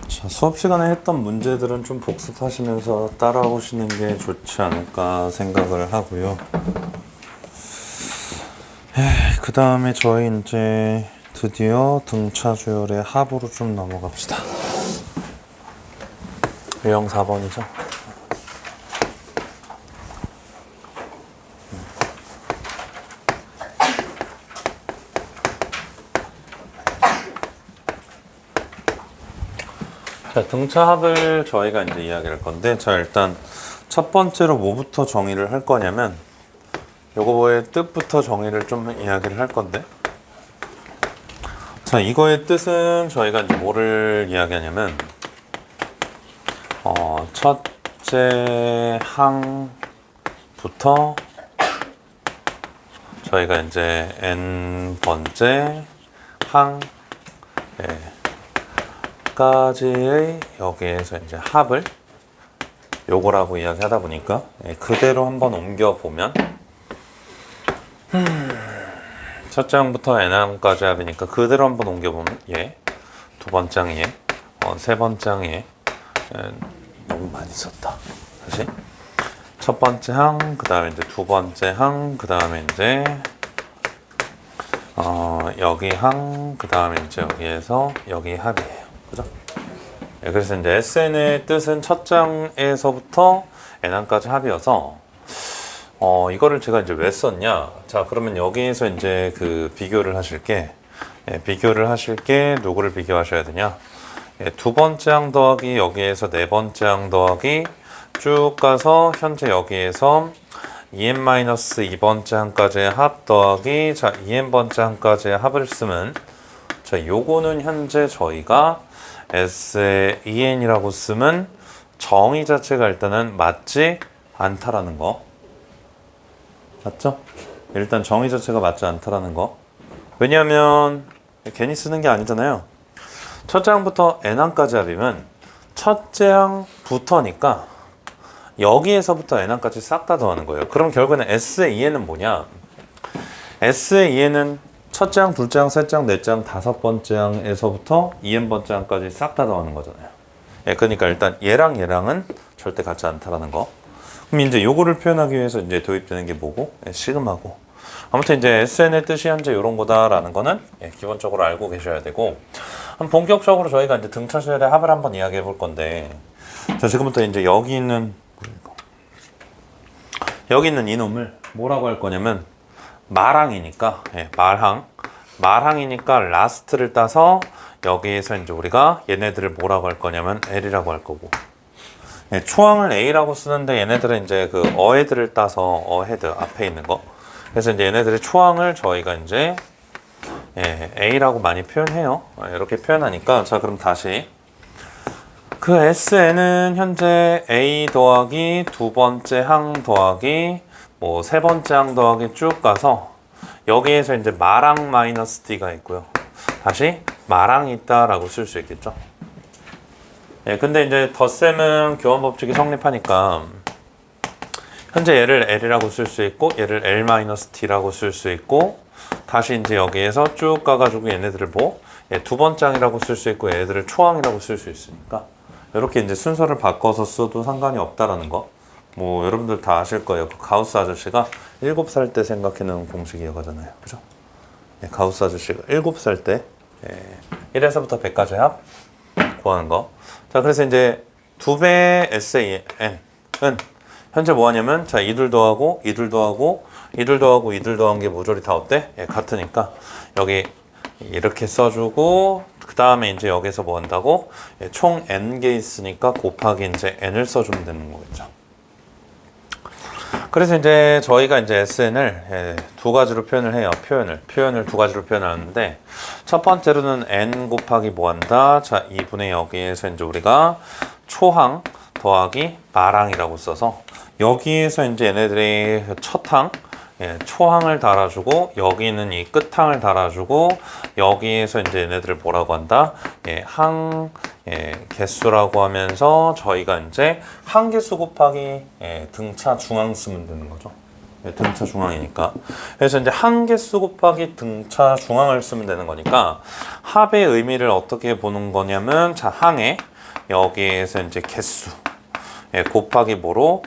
자, 수업 시간에 했던 문제들은 좀 복습하시면서 따라오시는 게 좋지 않을까 생각을 하고요. 그 다음에 저희 이제 드디어 등차 주열의 합으로 좀 넘어갑시다. 유형 4번이죠. 자, 등차 합을 저희가 이제 이야기할 건데, 자, 일단 첫 번째로 뭐부터 정의를 할 거냐면, 요거의 뜻부터 정의를 좀 이야기를 할 건데, 자, 이거의 뜻은 저희가 이제 뭐를 이야기하냐면, 첫째 항부터 저희가 이제 n번째 항까지의 여기에서 이제 합을 요거라고 이야기하다 보니까 그대로 한번 옮겨 보면 첫째 항부터 n항까지 합이니까 그대로 한번 옮겨 보면 얘, 두 번째 항 얘, 세 번째 항 얘. 너무 많이 썼다. 다시 첫 번째 항, 그 다음에 이제 두 번째 항, 그 다음에 이제 여기 항, 그 다음에 이제 여기에서 여기 합이에요. 그죠? 네, 그래서 이제 SN의 뜻은 첫 장에서부터 n항까지 합이어서 이거를 제가 이제 왜 썼냐? 자, 그러면 여기에서 이제 그 비교를 하실 게 누구를 비교하셔야 되냐? 두 번째 항 더하기 여기에서 네 번째 항 더하기 쭉 가서 현재 여기에서 2n-2번째 항까지의 합 더하기 자 2n번째 항까지의 합을 쓰면 자 요거는 현재 저희가 S의 2n이라고 쓰면 정의 자체가 일단은 맞지 않다라는 거 맞죠? 일단 정의 자체가 맞지 않다라는 거 왜냐하면 괜히 쓰는 게 아니잖아요. 첫째 항부터 n항까지 합이면 첫째 항부터니까 여기에서부터 n항까지 싹 다 더하는 거예요. 그럼 결국에는 S의 2n은 뭐냐? S의 2n은 첫째 항, 둘째 항, 셋째 항, 넷째 항, 다섯 번째 항에서부터 2n번째 항까지 싹 다 더하는 거잖아요. 그러니까 일단 얘랑은 절대 같지 않다라는 거. 그럼 이제 요거를 표현하기 위해서 이제 도입되는 게 뭐고? 시그마고. 아무튼 이제 SN의 뜻이 현재 이런 거다라는 거는 기본적으로 알고 계셔야 되고 본격적으로 저희가 이제 등차수열의 합을 한번 이야기해 볼 건데 자 지금부터 이제 여기 있는 이놈을 뭐라고 할 거냐면 말항이니까 말항이니까 라스트를 따서 여기에서 이제 우리가 얘네들을 뭐라고 할 거냐면 L이라고 할 거고 초항을 A라고 쓰는데 얘네들은 이제 그 어헤드를 따서 어헤드 앞에 있는 거 그래서 이제 얘네들의 초항을 저희가 이제 A라고 많이 표현해요. 이렇게 표현하니까 자 그럼 다시 그 SN은 현재 A 더하기 두 번째 항 더하기 뭐 세 번째 항 더하기 쭉 가서 여기에서 이제 마랑 마이너스 D가 있고요. 다시 마랑이 있다라고 쓸 수 있겠죠. 근데 이제 덧셈은 교환 법칙이 성립하니까 현재 얘를 L이라고 쓸 수 있고 얘를 L-T라고 쓸 수 있고 다시 이제 여기에서 쭉 가가지고 얘네들을 두 번째 항이라고 쓸 수 있고 얘네들을 초항이라고 쓸 수 있으니까 이렇게 이제 순서를 바꿔서 써도 상관이 없다라는 거. 뭐 여러분들 다 아실 거예요. 그 가우스 아저씨가 7살 때 생각해놓은 공식이 이거잖아요. 그죠? 가우스 아저씨가 7살 때 1에서부터 100까지 합 구하는 거. 자, 그래서 이제 2배 SAN은 현재 뭐 하냐면 자, 이둘 더하고 이둘 더하고 이둘 더하고 이둘 더한 게 모조리 다 어때? 같으니까 여기 이렇게 써주고 그 다음에 이제 여기서 뭐 한다고? 총 n개 있으니까 곱하기 이제 n을 써주면 되는 거겠죠. 그래서 이제 저희가 이제 SN을 두 가지로 표현을 해요. 표현을 두 가지로 표현하는데 첫 번째로는 n 곱하기 뭐 한다? 자, 2분의 여기에서 이제 우리가 초항 더하기 말항이라고 써서 여기에서 이제 얘네들이 첫 항 초항을 달아주고 여기는 이 끝항을 달아주고 여기에서 이제 얘네들을 뭐라고 한다? 항 개수라고 하면서 저희가 이제 항 개수 곱하기 등차 중항 쓰면 되는 거죠. 등차 중앙이니까. 그래서 이제 항개수 곱하기 등차 중앙을 쓰면 되는 거니까 합의 의미를 어떻게 보는 거냐면, 자, 항에 여기에서 이제 개수 곱하기 뭐로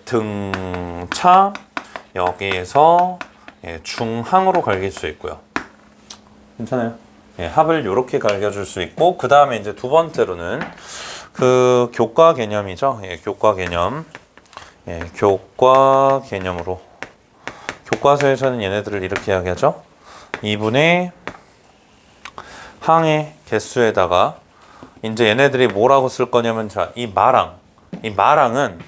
등차, 여기에서 중항으로 갈길 수 있고요. 괜찮아요? 합을 이렇게 갈겨줄 수 있고, 그 다음에 이제 두 번째로는 그 교과 개념이죠. 교과 개념. 교과 개념으로. 교과서에서는 얘네들을 이렇게 이야기하죠. 2분의 항의 개수에다가 이제 얘네들이 뭐라고 쓸 거냐면, 자, 이 마랑은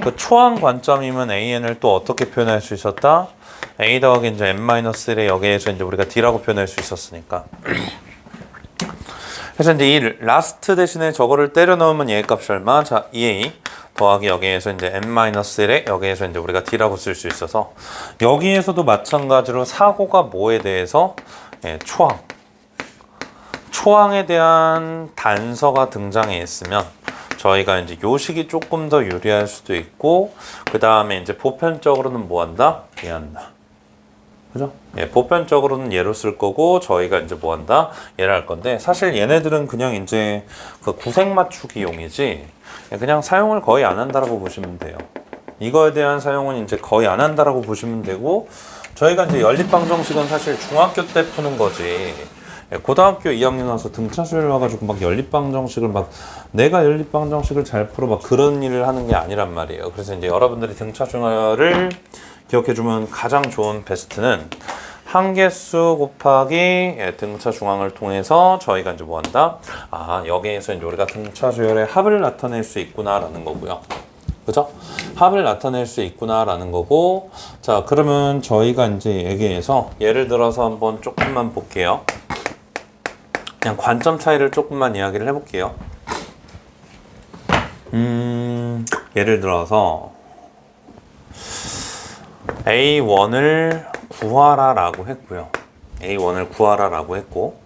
그 초항 관점이면 AN을 또 어떻게 표현할 수 있었다? A 더하기 이제 n-1에 여기에서 이제 우리가 D라고 표현할 수 있었으니까. 그래서 이제 이 라스트 대신에 저거를 때려 넣으면 얘 값이 얼마? 자, 2A 더하기 여기에서 이제 n-1에 여기에서 이제 우리가 D라고 쓸 수 있어서, 여기에서도 마찬가지로 사고가 뭐에 대해서 초항에 대한 단서가 등장해 있으면 저희가 이제 요식이 조금 더 유리할 수도 있고, 그 다음에 이제 보편적으로는 뭐 한다? 이해한다. 그죠? 보편적으로는 얘로 쓸 거고, 저희가 이제 뭐 한다? 얘를 할 건데, 사실 얘네들은 그냥 이제 그 구색 맞추기용이지, 그냥 사용을 거의 안 한다라고 보시면 돼요. 이거에 대한 사용은 이제 거의 안 한다라고 보시면 되고, 저희가 이제 연립방정식은 사실 중학교 때 푸는 거지, 고등학교 2학년 와서 등차수열 와가지고 막 연립방정식을 막 내가 연립방정식을 잘 풀어 막 그런 일을 하는 게 아니란 말이에요. 그래서 이제 여러분들이 등차수열을 기억해주면 가장 좋은 베스트는 항개수 곱하기 등차 중앙을 통해서 저희가 이제 뭐 한다? 아, 여기에서 이제 우리가 등차수열의 합을 나타낼 수 있구나라는 거고요. 그죠? 합을 나타낼 수 있구나라는 거고, 자, 그러면 저희가 이제 여기에서 예를 들어서 한번 조금만 볼게요. 그냥 관점 차이를 조금만 이야기를 해볼게요. 예를 들어서 A1을 구하라라고 했고요. A1을 구하라라고 했고,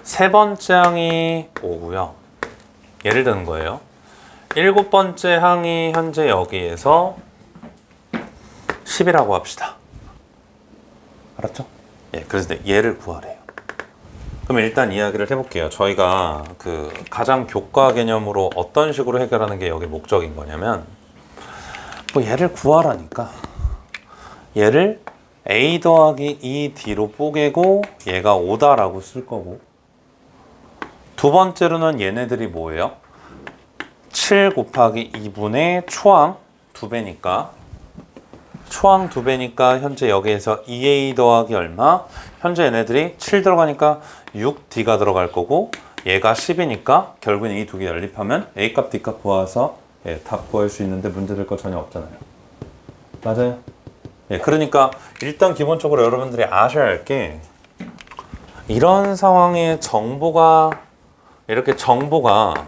세 번째 항이 5고요. 예를 드는 거예요. 일곱 번째 항이 현재 여기에서 10이라고 합시다. 알았죠? 그래서 얘를 구하래요. 그럼 일단 이야기를 해볼게요. 저희가 그 가장 교과 개념으로 어떤 식으로 해결하는 게 여기 목적인 거냐면, 뭐 얘를 구하라니까 얘를 A 더하기 2D로 뽀개고 얘가 5다라고 쓸 거고, 두 번째로는 얘네들이 뭐예요? 7 곱하기 2분의 초항 2배니까, 초항 2배니까 현재 여기에서 2A 더하기 얼마? 현재 얘네들이 7 들어가니까 6D가 들어갈 거고, 얘가 10이니까 결국엔 이 두 개 연립하면 A값 D값 구해서 답 구할 수 있는데 문제될 거 전혀 없잖아요. 맞아요? 그러니까 일단 기본적으로 여러분들이 아셔야 할 게, 이런 상황에 이렇게 정보가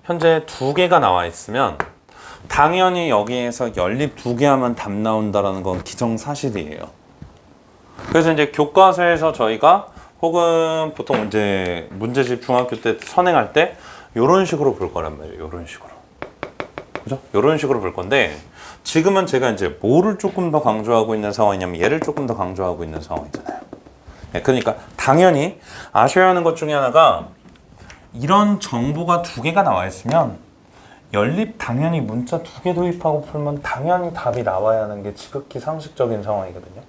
현재 두 개가 나와 있으면 당연히 여기에서 연립 두 개 하면 답 나온다라는 건 기정사실이에요. 그래서 이제 교과서에서 저희가 혹은 보통 이제 문제집 중학교 때 선행할 때 이런 식으로 볼 거란 말이에요. 이런 식으로. 그죠? 이런 식으로 볼 건데, 지금은 제가 이제 뭐를 조금 더 강조하고 있는 상황이냐면 얘를 조금 더 강조하고 있는 상황이잖아요. 그러니까 당연히 아셔야 하는 것 중에 하나가, 이런 정보가 두 개가 나와 있으면 연립 당연히 문자 두 개 도입하고 풀면 당연히 답이 나와야 하는 게 지극히 상식적인 상황이거든요.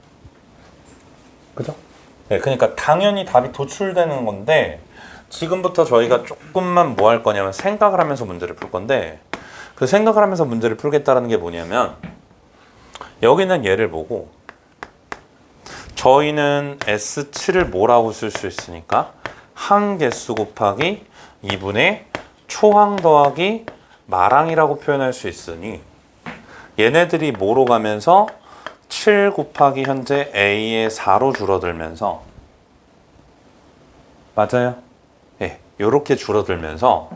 그죠? 그러니까 당연히 답이 도출되는 건데, 지금부터 저희가 조금만 뭐 할 거냐면 생각을 하면서 문제를 풀 건데, 그 생각을 하면서 문제를 풀겠다는 게 뭐냐면, 여기는 얘를 보고 저희는 S7을 뭐라고 쓸 수 있으니까 항개수 곱하기 2분의 초항 더하기 마랑이라고 표현할 수 있으니, 얘네들이 뭐로 가면서 7 곱하기 현재 A의 4로 줄어들면서, 맞아요? 요렇게 줄어들면서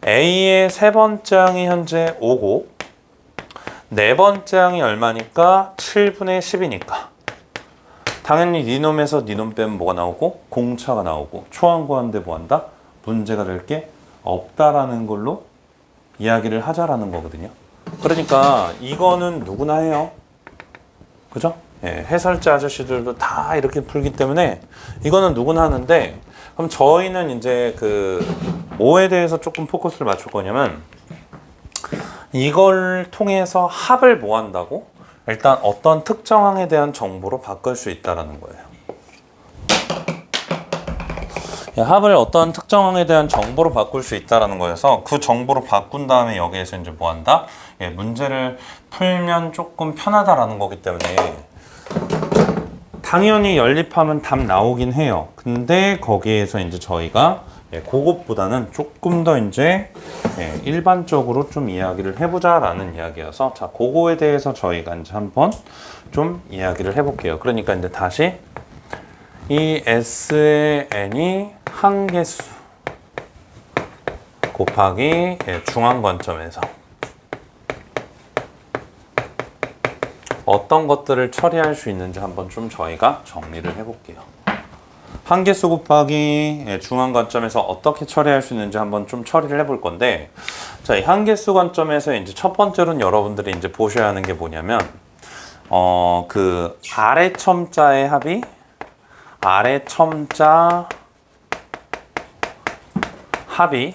A의 세 번째 항이 현재 5고 네 번째 항이 얼마니까? 7분의 10이니까 당연히 니놈에서 니놈 빼면 뭐가 나오고? 공차가 나오고, 초항 구하는데 뭐 한다? 문제가 될 게 없다라는 걸로 이야기를 하자라는 거거든요. 그러니까 이거는 누구나 해요. 그죠? 예, 해설자 아저씨들도 다 이렇게 풀기 때문에 이거는 누구나 하는데, 그럼 저희는 이제 그 뭐에 대해서 조금 포커스를 맞출 거냐면, 이걸 통해서 합을 뭐 한다고? 일단 어떤 특정항에 대한 정보로 바꿀 수 있다는 거예요. 예, 합을 어떤 특정항에 대한 정보로 바꿀 수 있다는 거여서, 그 정보로 바꾼 다음에 여기에서 이제 뭐 한다? 예, 문제를 풀면 조금 편하다라는 거기 때문에, 당연히 연립하면 답 나오긴 해요. 근데 거기에서 이제 저희가 그것보다는 조금 더 이제 일반적으로 좀 이야기를 해보자라는 이야기여서, 자, 그거에 대해서 저희가 이제 한번 좀 이야기를 해볼게요. 그러니까 이제 다시 이 S의 n이 한개수 곱하기 중앙 관점에서 어떤 것들을 처리할 수 있는지 한번 좀 저희가 정리를 해볼게요. 한개수 곱하기 중앙 관점에서 어떻게 처리할 수 있는지 한번 좀 처리를 해볼 건데, 자, 이 한개수 관점에서 이제 첫 번째로는 여러분들이 이제 보셔야 하는 게 뭐냐면, 그 아래 첨자의 합이 아래 첨자 합이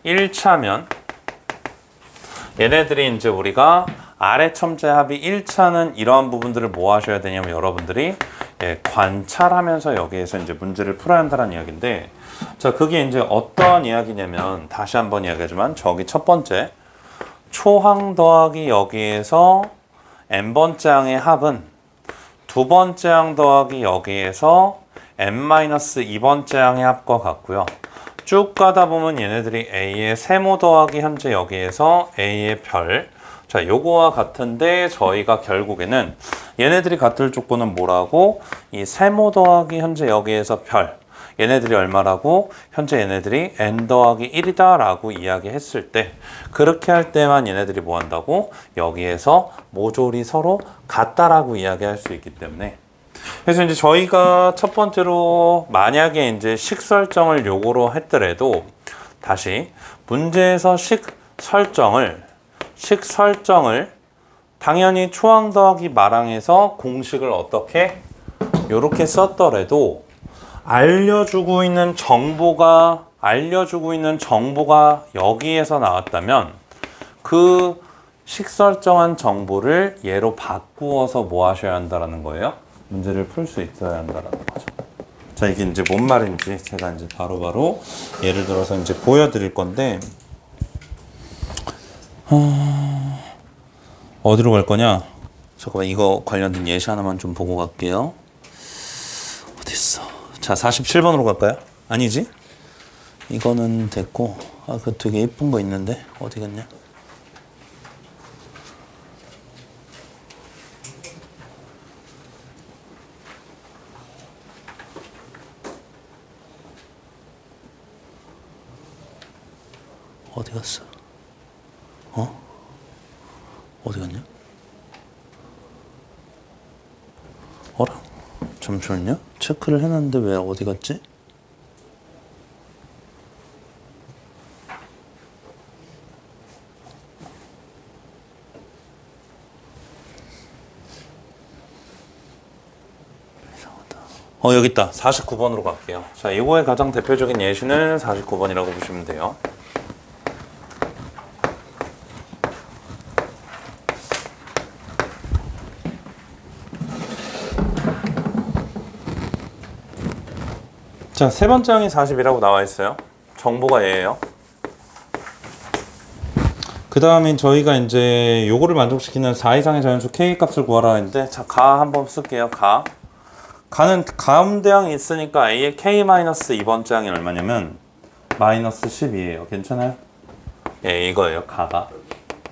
1차면, 얘네들이 이제 우리가 아래 첨자 합이 1차는 이러한 부분들을 뭐 하셔야 되냐면, 여러분들이 관찰하면서 여기에서 이제 문제를 풀어야 한다는 이야기인데, 자, 그게 이제 어떤 이야기냐면, 다시 한번 이야기하지만, 저기 첫 번째 초항 더하기 여기에서 n번째 항의 합은 두 번째 항 더하기 여기에서 n-2번째 항의 합과 같고요. 쭉 가다 보면 얘네들이 A의 세모 더하기 현재 여기에서 A의 별, 자, 요거와 같은데, 저희가 결국에는 얘네들이 같을 조건은 뭐라고? 이 세모 더하기 현재 여기에서 별, 얘네들이 얼마라고? 현재 얘네들이 n 더하기 1이다 라고 이야기했을 때, 그렇게 할 때만 얘네들이 뭐 한다고? 여기에서 모조리 서로 같다라고 이야기할 수 있기 때문에, 그래서 이제 저희가 첫 번째로 만약에 이제 식 설정을 요거로 했더라도, 다시 문제에서 식 설정을 당연히 초항 더하기 마랑에서 공식을 어떻게 요렇게 썼더라도, 알려주고 있는 정보가 여기에서 나왔다면, 그 식 설정한 정보를 얘로 바꾸어서 뭐 하셔야 한다라는 거예요? 문제를 풀 수 있어야 한다라는 거죠. 자, 이게 이제 뭔 말인지 제가 이제 바로바로 예를 들어서 이제 보여드릴 건데, 어디로 갈 거냐? 잠깐만, 이거 관련된 예시 하나만 좀 보고 갈게요. 어딨어? 자, 47번으로 갈까요? 아니지? 이거는 됐고, 그 되게 예쁜 거 있는데 어디 갔냐? 어디 갔어? 어디 갔냐? 어라? 잠시만요. 체크를 해놨는데 왜 어디 갔지? 이상하다. 여기 있다. 49번으로 갈게요. 자, 이거의 가장 대표적인 예시는 49번이라고 보시면 돼요. 자, 세 번째 항이 40이라고 나와 있어요. 정보가 얘예요. 그 다음에 저희가 이제 요거를 만족시키는 4 이상의 자연수 K 값을 구하라 했는데, 자, 가 한번 쓸게요. 가는 가운데 항이 있으니까 A의 K-2번째 항이 얼마냐면 마이너스 10이에요. 괜찮아요? 예, 이거예요. 가가.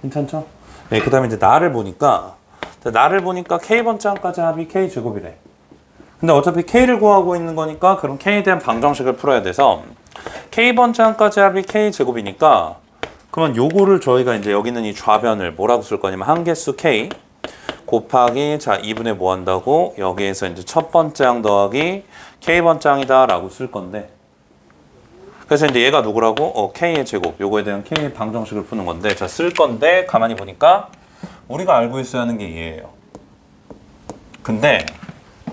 괜찮죠? 예, 그 다음에 이제 나를 보니까 K번째 항까지 합이 K제곱이래. 근데 어차피 K를 구하고 있는 거니까, 그럼 K에 대한 방정식을 풀어야 돼서, K번째 항까지 합이 K제곱이니까, 그러면 요거를 저희가 이제 여기 있는 이 좌변을 뭐라고 쓸 거냐면, 한개수 K 곱하기, 자, 2분의 뭐 한다고? 여기에서 이제 첫 번째 항 더하기 K번째 항이다 라고 쓸 건데, 그래서 이제 얘가 누구라고? K의 제곱. 요거에 대한 K의 방정식을 푸는 건데, 자, 쓸 건데, 가만히 보니까, 우리가 알고 있어야 하는 게 얘예요. 근데,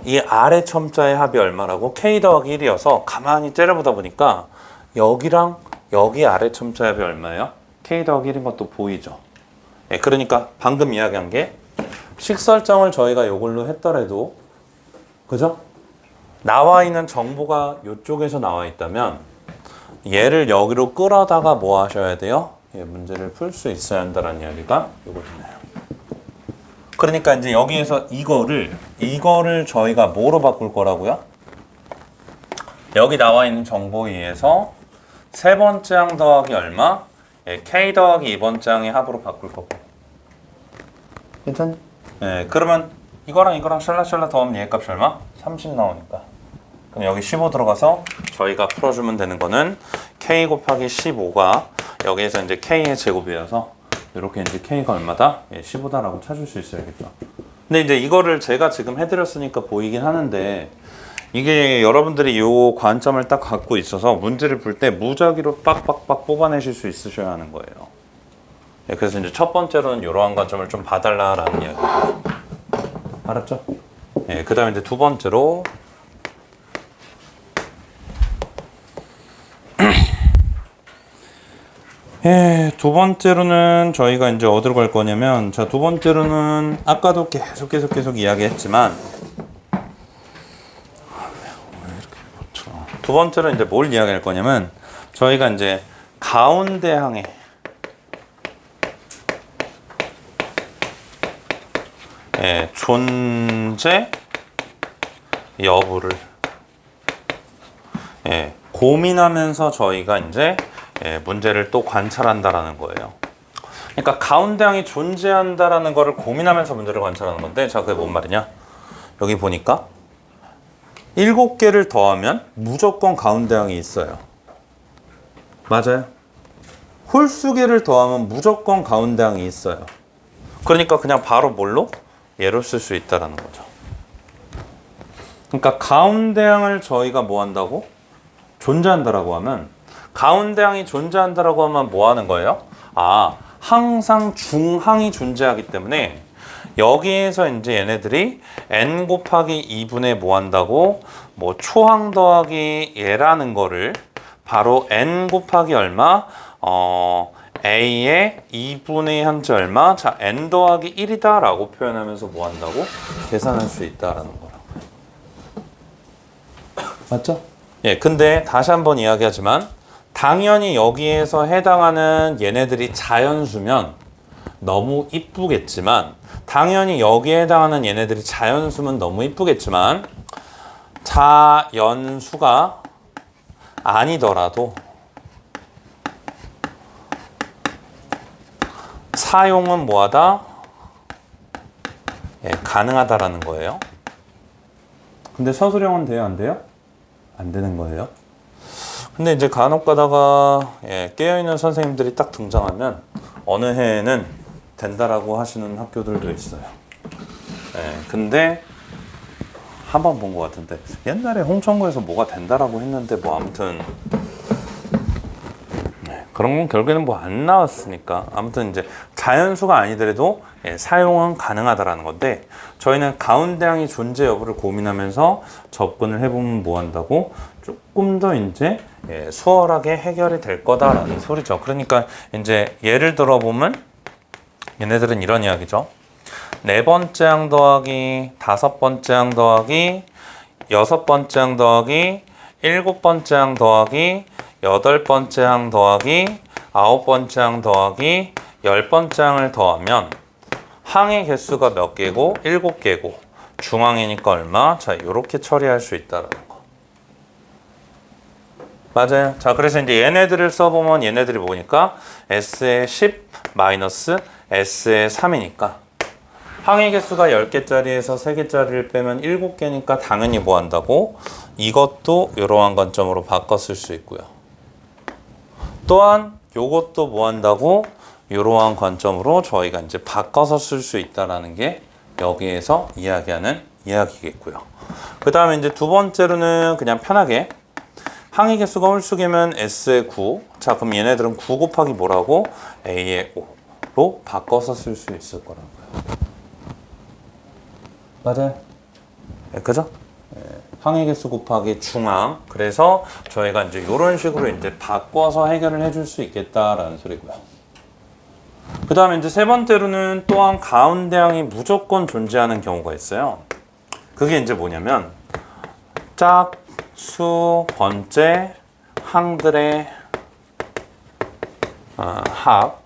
이 아래 첨자의 합이 얼마라고? K 더하기 1이어서, 가만히 째려보다 보니까, 여기랑 여기 아래 첨자의 합이 얼마예요? K 더하기 1인 것도 보이죠? 예, 그러니까, 방금 이야기한 게, 식설정을 저희가 요걸로 했더라도, 그죠? 나와 있는 정보가 이쪽에서 나와 있다면 얘를 여기로 끌어다가 뭐 하셔야 돼요? 예, 문제를 풀 수 있어야 한다는 이야기가 요거잖아요. 그러니까 이제 여기에서 이거를 저희가 뭐로 바꿀 거라고요? 여기 나와 있는 정보에 의해서 세 번째 항 더하기 얼마? 예, K 더하기 2번째 항의 합으로 바꿀 거고. 괜찮니? 예, 그러면 이거랑 샬라샬라 더하면 얘 값이 얼마? 30 나오니까. 그럼 여기 15 들어가서 저희가 풀어주면 되는 거는 K 곱하기 15가 여기에서 이제 K의 제곱이어서 이렇게 이제 K가 얼마다? 예, 15다라고 찾을 수 있어야겠죠. 근데 이제 이거를 제가 지금 해드렸으니까 보이긴 하는데 이게 여러분들이 요 관점을 딱 갖고 있어서 문제를 풀 때 무작위로 빡빡빡 뽑아내실 수 있으셔야 하는 거예요. 예, 그래서 이제 첫 번째로는 이러한 관점을 좀 봐달라라는 이야기. 알았죠? 예, 그 다음에 이제 두 번째로 예, 두 번째로는 저희가 이제 어디로 갈 거냐면, 자, 두 번째로는 아까도 계속 이야기했지만, 두 번째로 이제 뭘 이야기할 거냐면, 저희가 이제 가운데 항에 예, 존재 여부를 예, 고민하면서 저희가 이제 예, 문제를 또 관찰한다라는 거예요. 그러니까 가운데 항이 존재한다라는 거를 고민하면서 문제를 관찰하는 건데, 자, 그게 뭔 말이냐? 여기 보니까 7개를 더하면 무조건 가운데 항이 있어요. 맞아요? 홀수 개를 더하면 무조건 가운데 항이 있어요. 그러니까 그냥 바로 뭘로? 얘로 쓸 수 있다라는 거죠. 그러니까 가운데 항을 저희가 뭐 한다고? 존재한다라고 하면, 가운데 항이 존재한다라고 하면 뭐 하는 거예요? 아, 항상 중항이 존재하기 때문에 여기에서 이제 얘네들이 n 곱하기 2분의 뭐 한다고? 뭐 초항 더하기 얘라는 거를 바로 n 곱하기 얼마? a의 2분의 현재 얼마? 자, n 더하기 1이다 라고 표현하면서 뭐 한다고? 계산할 수 있다라는 거라고요. 맞죠? 예, 근데 다시 한번 이야기하지만 당연히 여기에서 해당하는 얘네들이 자연수면 너무 이쁘겠지만, 당연히 여기에 해당하는 얘네들이 자연수면 너무 이쁘겠지만, 자연수가 아니더라도 사용은 뭐하다? 예, 가능하다라는 거예요. 근데 서술형은 돼요, 안 돼요? 안 되는 거예요. 근데 이제 간혹 가다가 예, 깨어있는 선생님들이 딱 등장하면 어느 해에는 된다라고 하시는 학교들도 있어요. 예, 근데 한 번 본 것 같은데 옛날에 홍천구에서 뭐가 된다라고 했는데 뭐 아무튼 그런 건 결국에는 뭐 안 나왔으니까 아무튼 이제 자연수가 아니더라도 예, 사용은 가능하다라는 건데, 저희는 가운데 항이 존재 여부를 고민하면서 접근을 해보면 뭐 한다고? 조금 더 이제 예, 수월하게 해결이 될 거다라는 소리죠. 그러니까 이제 예를 들어 보면 얘네들은 이런 이야기죠. 네 번째 항 더하기 다섯 번째 항 더하기 여섯 번째 항 더하기 일곱 번째 항 더하기 여덟 번째 항 더하기 아홉 번째 항 더하기 열 번째 항을 더하면 항의 개수가 몇 개고? 7개고 중항이니까 얼마? 자, 이렇게 처리할 수 있다라는 거. 맞아요. 자, 그래서 이제 얘네들을 써보면 얘네들이 뭐니까 S의 10 마이너스 S의 3이니까 항의 개수가 10개짜리에서 3개짜리를 빼면 7개니까 당연히 뭐 한다고? 이것도 이러한 관점으로 바꿔 쓸 수 있고요. 또한 요것도 뭐 한다고? 이러한 관점으로 저희가 이제 바꿔서 쓸 수 있다라는 게 여기에서 이야기하는 이야기겠고요. 그 다음에 이제 두 번째로는 그냥 편하게 항의 개수가 홀수기면 S의 9. 자, 그럼 얘네들은 9 곱하기 뭐라고? A의 5로 바꿔서 쓸 수 있을 거라고요. 맞아요? 네, 그죠? 네, 항의 개수 곱하기 중항. 그래서 저희가 이제 이런 식으로 이제 바꿔서 해결을 해줄 수 있겠다라는 소리고요. 그 다음에 이제 세 번째로는 또한 가운데항이 무조건 존재하는 경우가 있어요. 그게 이제 뭐냐면 짝수 번째 항들의 합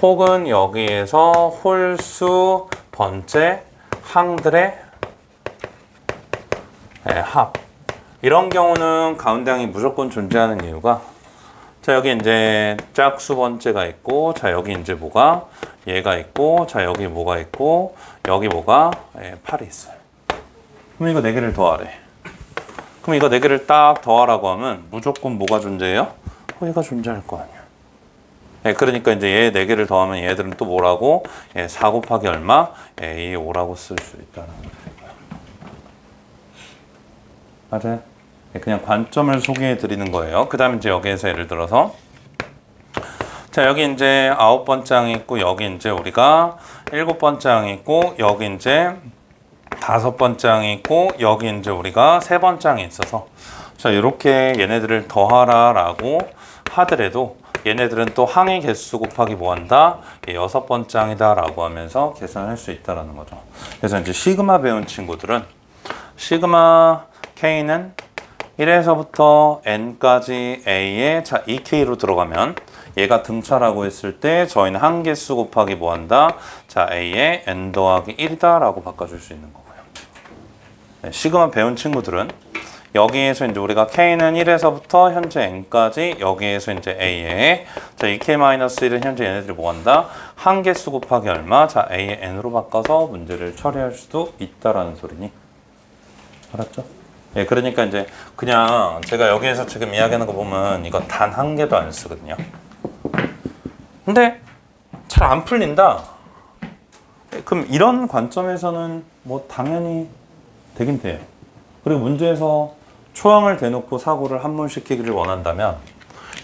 혹은 여기에서 홀수 번째 항들의 합. 이런 경우는 가운데항이 무조건 존재하는 이유가 자, 여기 이제 짝수 번째가 있고, 자, 여기 이제 뭐가 얘가 있고, 자, 여기 뭐가 있고, 여기 뭐가 8이 있어요. 그럼 이거 4개를 더하래. 그럼 이거 4개를 딱 더하라고 하면 무조건 뭐가 존재해요? 얘가 존재할 거 아니야. 네, 그러니까 이제 얘 4개를 더하면 얘들은 또 뭐라고? 4 곱하기 얼마? A 5라고 쓸 수 있다는 거예요. 맞아요? 그냥 관점을 소개해 드리는 거예요. 그 다음에 이제 여기에서 예를 들어서 자, 여기 이제 9번째 항이 있고, 여기 이제 우리가 7번째 항이 있고, 여기 이제 5번째 항이 있고, 여기 이제 우리가 3번째 항이 있어서 자, 이렇게 얘네들을 더하라 라고 하더라도 얘네들은 또 항의 개수 곱하기 뭐 한다? 6번째 항이다 라고 하면서 계산할 수 있다라는 거죠. 그래서 이제 시그마 배운 친구들은 시그마 K는 1에서부터 n까지 a에 자 2k로 들어가면 얘가 등차라고 했을 때 저희는 항개수 곱하기 뭐 한다? 자 a에 n 더하기 1이다 라고 바꿔줄 수 있는 거고요. 네, 시그마 배운 친구들은 여기에서 이제 우리가 k는 1에서부터 현재 n까지 여기에서 이제 a에 자 2k-1은 현재 얘네들이 뭐 한다? 항개수 곱하기 얼마? 자 a의 n으로 바꿔서 문제를 처리할 수도 있다라는 소리니 알았죠? 예, 그러니까 이제 그냥 제가 여기에서 지금 이야기하는 거 보면 이거 단 한 개도 안 쓰거든요. 근데 잘 안 풀린다. 그럼 이런 관점에서는 뭐 당연히 되긴 돼요. 그리고 문제에서 초항을 대놓고 사고를 한문시키기를 원한다면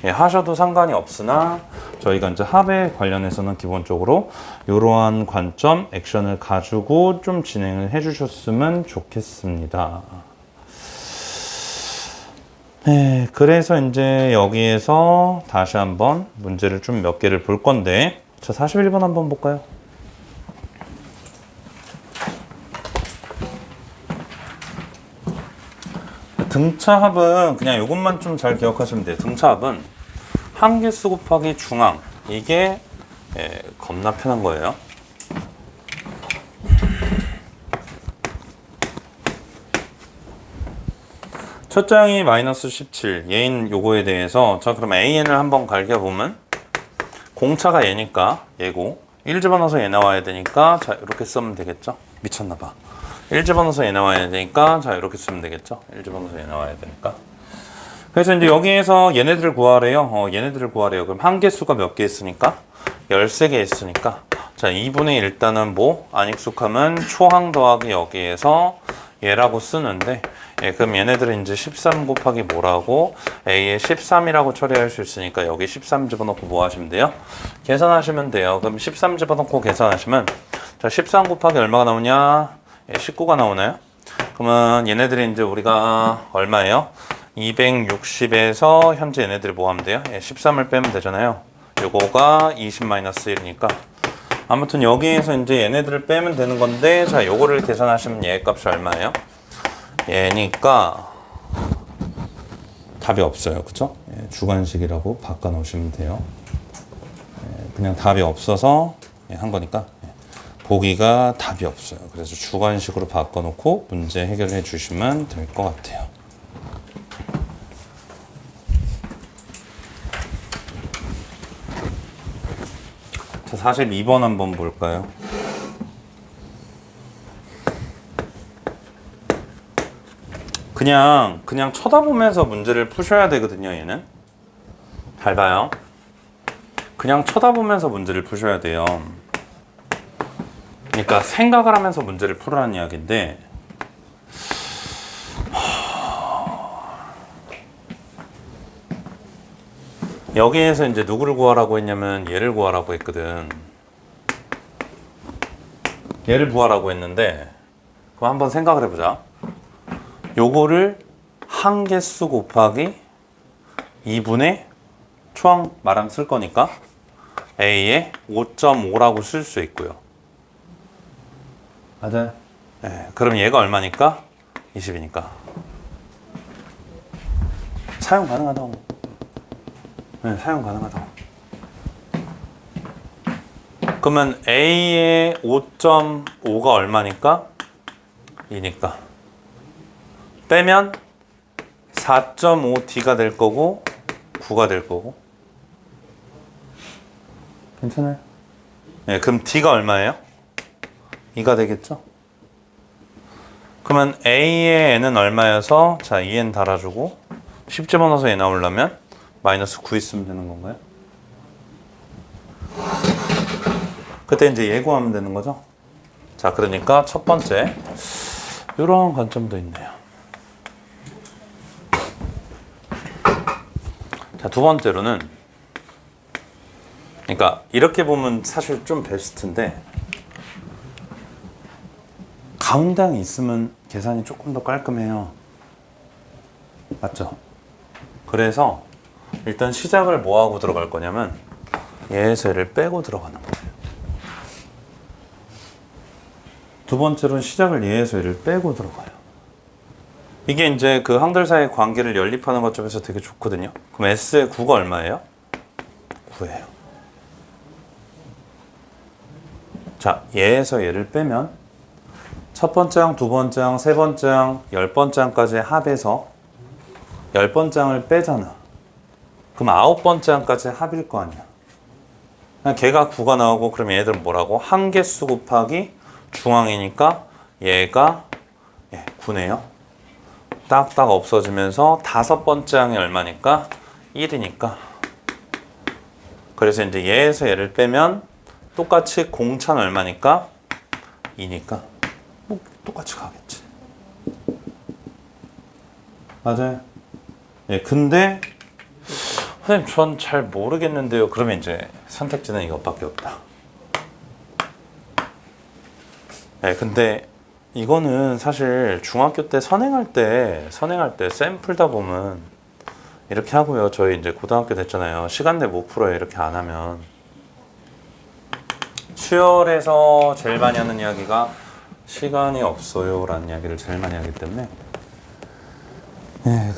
예, 하셔도 상관이 없으나 저희가 이제 합에 관련해서는 기본적으로 이러한 관점, 액션을 가지고 좀 진행을 해주셨으면 좋겠습니다. 네, 그래서 이제 여기에서 다시 한번 문제를 좀 몇 개를 볼 건데 자, 41번 한번 볼까요? 등차합은 그냥 이것만 좀 잘 기억하시면 돼요. 등차합은 항개수 곱하기 중항 이게 겁나 편한 거예요. 첫 장이 마이너스 17 얘인 요거에 대해서 자 그럼 AN을 한번 갈겨보면 공차가 얘니까 얘고 1 집어넣어서 얘 나와야 되니까 자 이렇게 쓰면 되겠죠. 미쳤나봐. 1 집어넣어서 얘 나와야 되니까 자 이렇게 쓰면 되겠죠. 1 집어넣어서 얘 나와야 되니까. 그래서 이제 여기에서 얘네들을 구하래요. 얘네들을 구하래요. 그럼 한개수가 몇 개 있으니까 13개 있으니까 자 2분의 일단은 뭐 안 익숙하면 초항 더하기 여기에서 얘라고 쓰는데 예, 그럼 얘네들은 이제 13 곱하기 뭐라고 A에 13이라고 처리할 수 있으니까 여기 13 집어넣고 뭐 하시면 돼요? 계산하시면 돼요. 그럼 13 집어넣고 계산하시면 자 13 곱하기 얼마가 나오냐? 예, 19가 나오나요? 그러면 얘네들이 이제 우리가 얼마예요? 260에서 현재 얘네들이 뭐 하면 돼요? 예, 13을 빼면 되잖아요. 요거가 20-1이니까 아무튼 여기에서 이제 얘네들을 빼면 되는 건데 자 요거를 계산하시면 얘 값이 얼마예요? 얘니까 답이 없어요. 그쵸? 예, 주관식이라고 바꿔 놓으시면 돼요. 예, 그냥 답이 없어서 예, 한 거니까 예, 보기가 답이 없어요. 그래서 주관식으로 바꿔 놓고 문제 해결해 주시면 될 것 같아요. 자, 42번 한번 볼까요? 그냥 쳐다보면서 문제를 푸셔야 되거든요, 얘는. 잘 봐요. 그냥 쳐다보면서 문제를 푸셔야 돼요. 그러니까 생각을 하면서 문제를 풀으라는 이야기인데 여기에서 이제 누구를 구하라고 했냐면 얘를 구하라고 했거든. 얘를 구하라고 했는데 그럼 한번 생각을 해보자. 요거를 항개수 곱하기 2분의 초항 말하면 쓸 거니까 A에 5.5라고 쓸 수 있고요. 맞아요? 네, 그럼 얘가 얼마니까? 20이니까 사용 가능하다고. 네, 사용 가능하다고. 그러면 A의 5.5가 얼마니까? 2니까 빼면 4.5D가 될 거고 9가 될 거고. 괜찮아요? 네, 그럼 D가 얼마예요? 2가 되겠죠? 그러면 A의 N은 얼마여서 자 2N 달아주고 10 집어넣어서 얘 나오려면 마이너스 9 있으면 되는 건가요? 그때 이제 얘 구하면 되는 거죠? 자, 그러니까 첫 번째 이런 관점도 있네요. 자, 두 번째로는 그러니까 이렇게 보면 사실 좀 베스트인데 가운데항이 있으면 계산이 조금 더 깔끔해요. 맞죠? 그래서 일단 시작을 뭐하고 들어갈 거냐면 얘에서 얘를 빼고 들어가는 거예요. 두 번째로는 시작을 얘에서 얘를 빼고 들어가요. 이게 이제 그 항들 사이의 관계를 연립하는 것점에서 되게 좋거든요. 그럼 S의 9가 얼마예요? 9예요. 자, 얘에서 얘를 빼면 첫 번째 항, 두 번째 항, 세 번째 항, 10번째 항까지 합해서 10번째 항을 빼잖아. 그럼 9번째 항까지 합일 거 아니야. 걔가 9가 나오고 그럼 얘들은 뭐라고? 항개수 곱하기 중항이니까 얘가 9네요. 딱딱 없어지면서 다섯 번째 항이 얼마니까? 1이니까. 그래서 이제 얘에서 얘를 빼면 똑같이 공차는 얼마니까? 2니까 뭐 똑같이 가겠지. 맞아요. 예, 근데 선생님 전 잘 모르겠는데요. 그러면 이제 선택지는 이것밖에 없다. 예, 근데 이거는 사실 중학교 때 선행할 때 쌤 풀다 보면 이렇게 하고요. 저희 이제 고등학교 됐잖아요. 시간 내 못 풀어요. 이렇게 안 하면. 수열에서 제일 많이 하는 이야기가 시간이 없어요 라는 이야기를 제일 많이 하기 때문에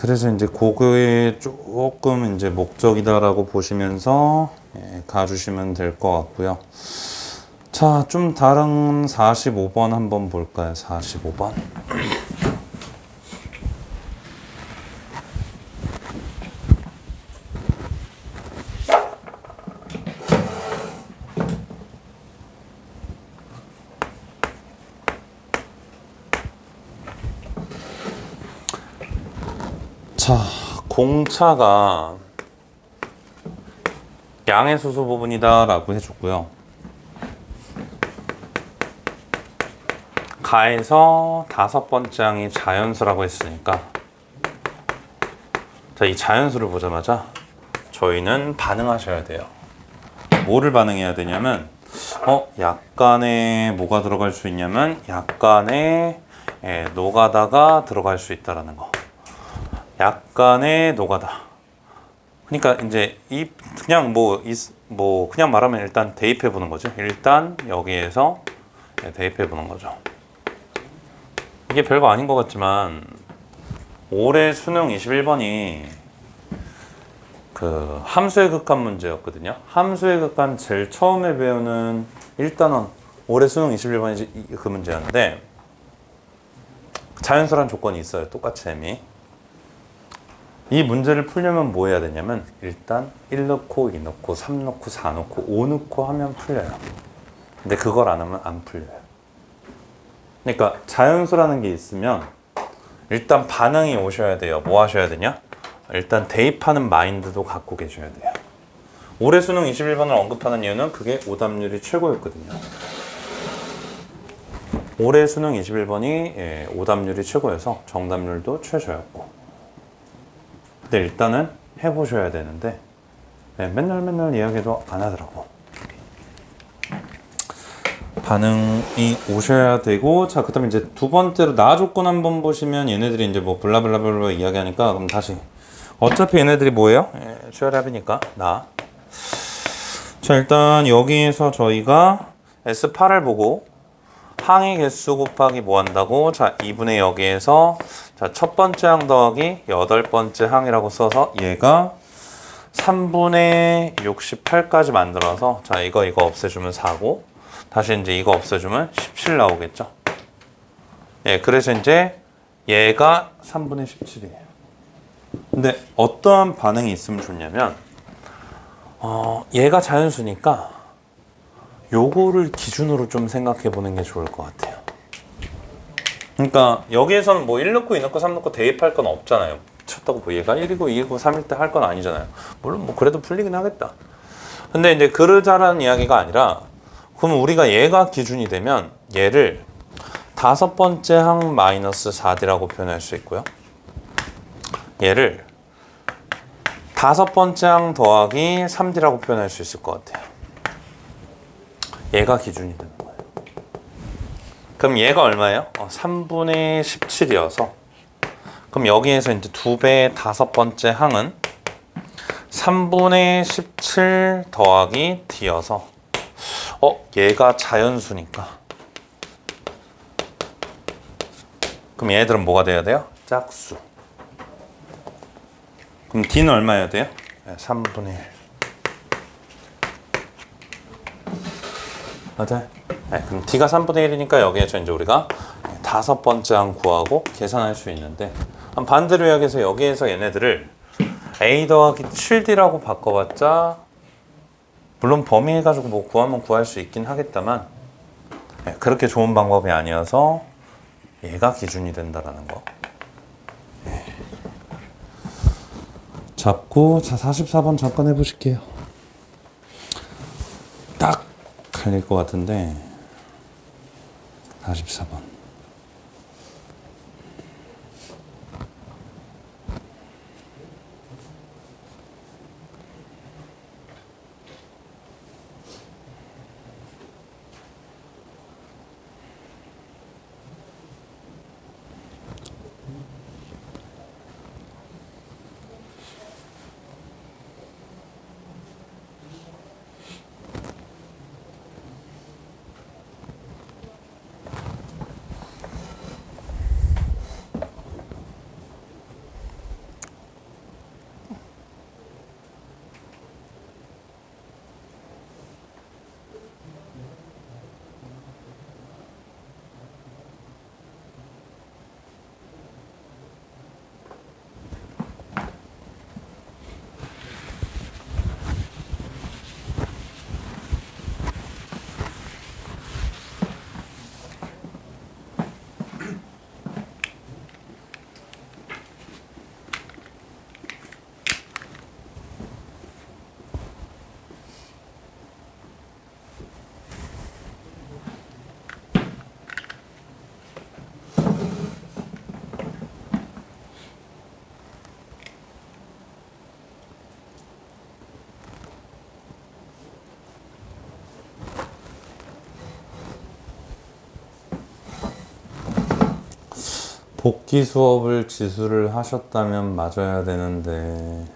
그래서 이제 그거에 조금 이제 목적이다라고 보시면서 가주시면 될 것 같고요. 자, 좀 다른 45번 한번 볼까요? 45번. 자, 공차가 양의 수소 부분이다 라고 해줬고요. 가에서 다섯 번째 항이 자연수라고 했으니까 자, 이 자연수를 보자마자 저희는 반응하셔야 돼요. 뭐를 반응해야 되냐면 약간의 뭐가 들어갈 수 있냐면 약간의 노가다가 들어갈 수 있다라는 거. 약간의 노가다. 그러니까 이제 이 그냥 그냥 말하면 일단 대입해 보는 거죠. 일단 여기에서 대입해 보는 거죠. 이게 별거 아닌 것 같지만 올해 수능 21번이 그 함수의 극한 문제였거든요. 함수의 극한 제일 처음에 배우는 1단원 올해 수능 21번이 그 문제였는데 자연수란 조건이 있어요. 똑같이 셈이. 이 문제를 풀려면 뭐 해야 되냐면 일단 1 넣고 2 넣고 3 넣고 4 넣고 5 넣고 하면 풀려요. 근데 그걸 안 하면 안 풀려요. 그러니까 자연수라는 게 있으면 일단 반응이 오셔야 돼요. 뭐 하셔야 되냐? 일단 대입하는 마인드도 갖고 계셔야 돼요. 올해 수능 21번을 언급하는 이유는 그게 오답률이 최고였거든요. 올해 수능 21번이 오답률이 최고여서 정답률도 최저였고 근데 일단은 해보셔야 되는데 네, 맨날 이야기도 안 하더라고. 반응이 오셔야 되고, 자, 그 다음에 이제 두 번째로 나 조건 한번 보시면 얘네들이 이제 뭐 블라블라블라 이야기하니까, 그럼 다시. 어차피 얘네들이 뭐예요? 쉐어랩이니까, 나. 자, 일단 여기에서 저희가 S8을 보고, 항의 개수 곱하기 뭐 한다고? 자, 2분의 여기에서, 자, 첫 번째 항 더하기 8번째 항이라고 써서 얘가 3분의 68까지 만들어서, 자, 이거 없애주면 4고, 다시 이제 이거 없애주면 17 나오겠죠. 예, 그래서 이제 얘가 3분의 17이에요. 근데 어떠한 반응이 있으면 좋냐면, 얘가 자연수니까 요거를 기준으로 좀 생각해 보는 게 좋을 것 같아요. 그러니까 여기에서는 뭐 1 넣고 2 넣고 3 넣고 대입할 건 없잖아요. 쳤다고 뭐 얘가 1이고 2이고 3일 때 할 건 아니잖아요. 물론 뭐 그래도 풀리긴 하겠다. 근데 이제 그러자라는 이야기가 아니라, 그러면 우리가 얘가 기준이 되면 얘를 5번째 항 마이너스 4D라고 표현할 수 있고요. 얘를 5번째 항 더하기 3D라고 표현할 수 있을 것 같아요. 얘가 기준이 되는 거예요. 그럼 얘가 얼마예요? 3분의 17이어서, 그럼 여기에서 이제 2배의 5번째 항은 3분의 17 더하기 D여서, 얘가 자연수니까, 그럼 얘들은 뭐가 돼야 돼요? 짝수. 그럼 D는 얼마여야 돼요? 3분의 1. 맞아요? 네, 그럼 D가 3분의 1이니까 여기에서 이제 우리가 5번째 항 구하고 계산할 수 있는데, 반대로 이야기해서 여기에서 얘네들을 A 더하기 7D라고 바꿔봤자, 물론 범위해가지고 뭐 구하면 구할 수 있긴 하겠다만, 그렇게 좋은 방법이 아니어서 얘가 기준이 된다라는 거. 잡고, 자, 44번 잠깐 해보실게요. 딱 갈릴 것 같은데, 44번. 복귀 수업을 지수를 하셨다면 맞아야 되는데,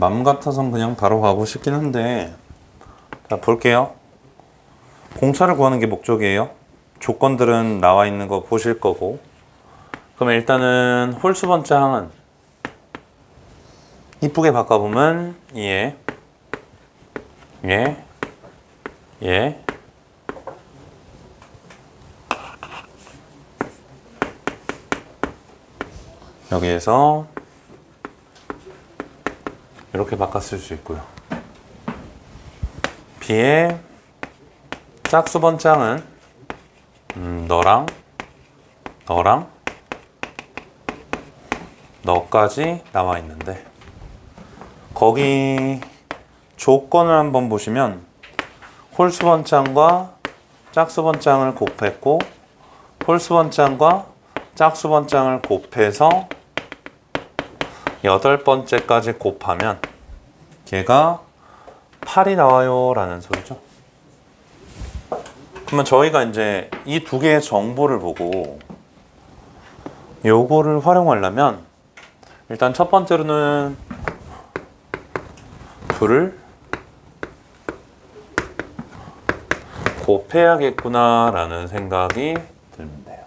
맘 같아선 그냥 바로 가고 싶긴 한데, 자, 볼게요. 공차를 구하는 게 목적이에요. 조건들은 나와 있는 거 보실 거고. 그럼 일단은 홀수 번째 항은 이쁘게 바꿔보면 얘 얘 여기에서 이렇게 바꿔 쓸 수 있고요. B의 짝수 번장은 너랑 너까지 나와 있는데 거기 조건을 한번 보시면 홀수 번장과 짝수 번장을 곱했고 홀수 번장과 짝수 번장을 곱해서 8번째까지 곱하면 걔가 8이 나와요 라는 소리죠. 그러면 저희가 이제 이 두 개의 정보를 보고 요거를 활용하려면 일단 첫 번째로는 둘을 곱해야겠구나 라는 생각이 들면 돼요.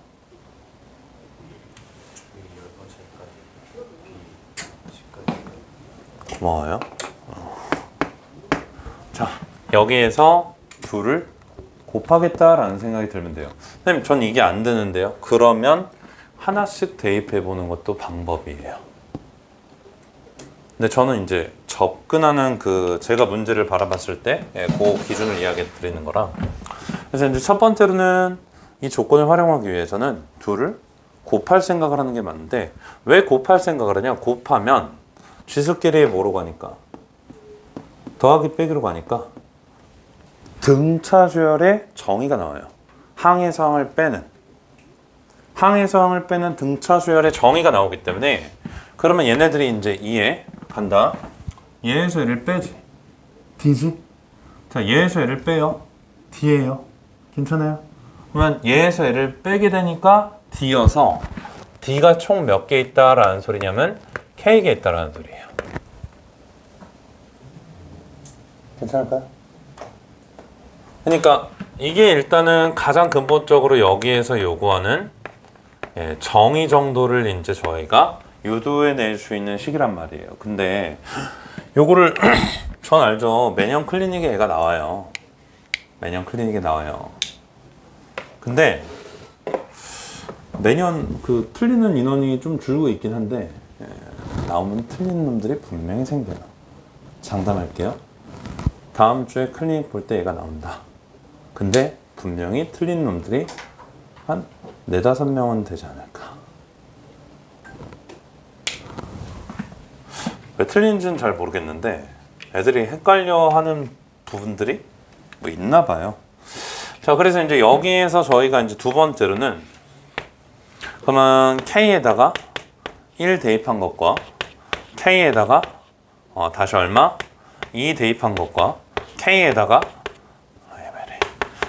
고마워요. 자, 여기에서 둘을 곱하겠다라는 생각이 들면 돼요. 선생님, 전 이게 안 되는데요. 그러면 하나씩 대입해 보는 것도 방법이에요. 근데 저는 이제 접근하는 제가 문제를 바라봤을 때 그 기준을 이야기해 드리는 거라. 그래서 이제 첫 번째로는 이 조건을 활용하기 위해서는 둘을 곱할 생각을 하는 게 맞는데 왜 곱할 생각을 하냐? 곱하면 지수끼리 뭐로 가니까? 더하기 빼기로 가니까 등차수열의 정의가 나와요. 항에서 항을 빼는 등차수열의 정의가 나오기 때문에 그러면 얘네들이 이제 2에 간다. 얘에서 얘를 빼지. D지? 자, 얘에서 얘를 빼요. D예요. 괜찮아요? 그러면 얘에서 얘를 빼게 되니까 D여서 D가 총 몇 개 있다라는 소리냐면 K개 있다라는 소리예요. 괜찮을까요? 그러니까 이게 일단은 가장 근본적으로 여기에서 요구하는 정의 정도를 이제 저희가 유도해낼 수 있는 식이란 말이에요. 근데 요거를 전 알죠. 매년 클리닉에 애가 나와요. 매년 클리닉에 나와요. 근데 매년 그 틀리는 인원이 좀 줄고 있긴 한데 나오면 틀린 놈들이 분명히 생겨요. 장담할게요. 다음 주에 클리닉 볼 때 얘가 나온다. 근데 분명히 틀린 놈들이 한 4-5명은 되지 않을까. 왜 틀린지는 잘 모르겠는데 애들이 헷갈려하는 부분들이 뭐 있나 봐요. 자, 그래서 이제 여기에서 저희가 이제 두 번째로는 그러면 K에다가 1 대입한 것과 K에다가 다시 얼마? 2 대입한 것과 K에다가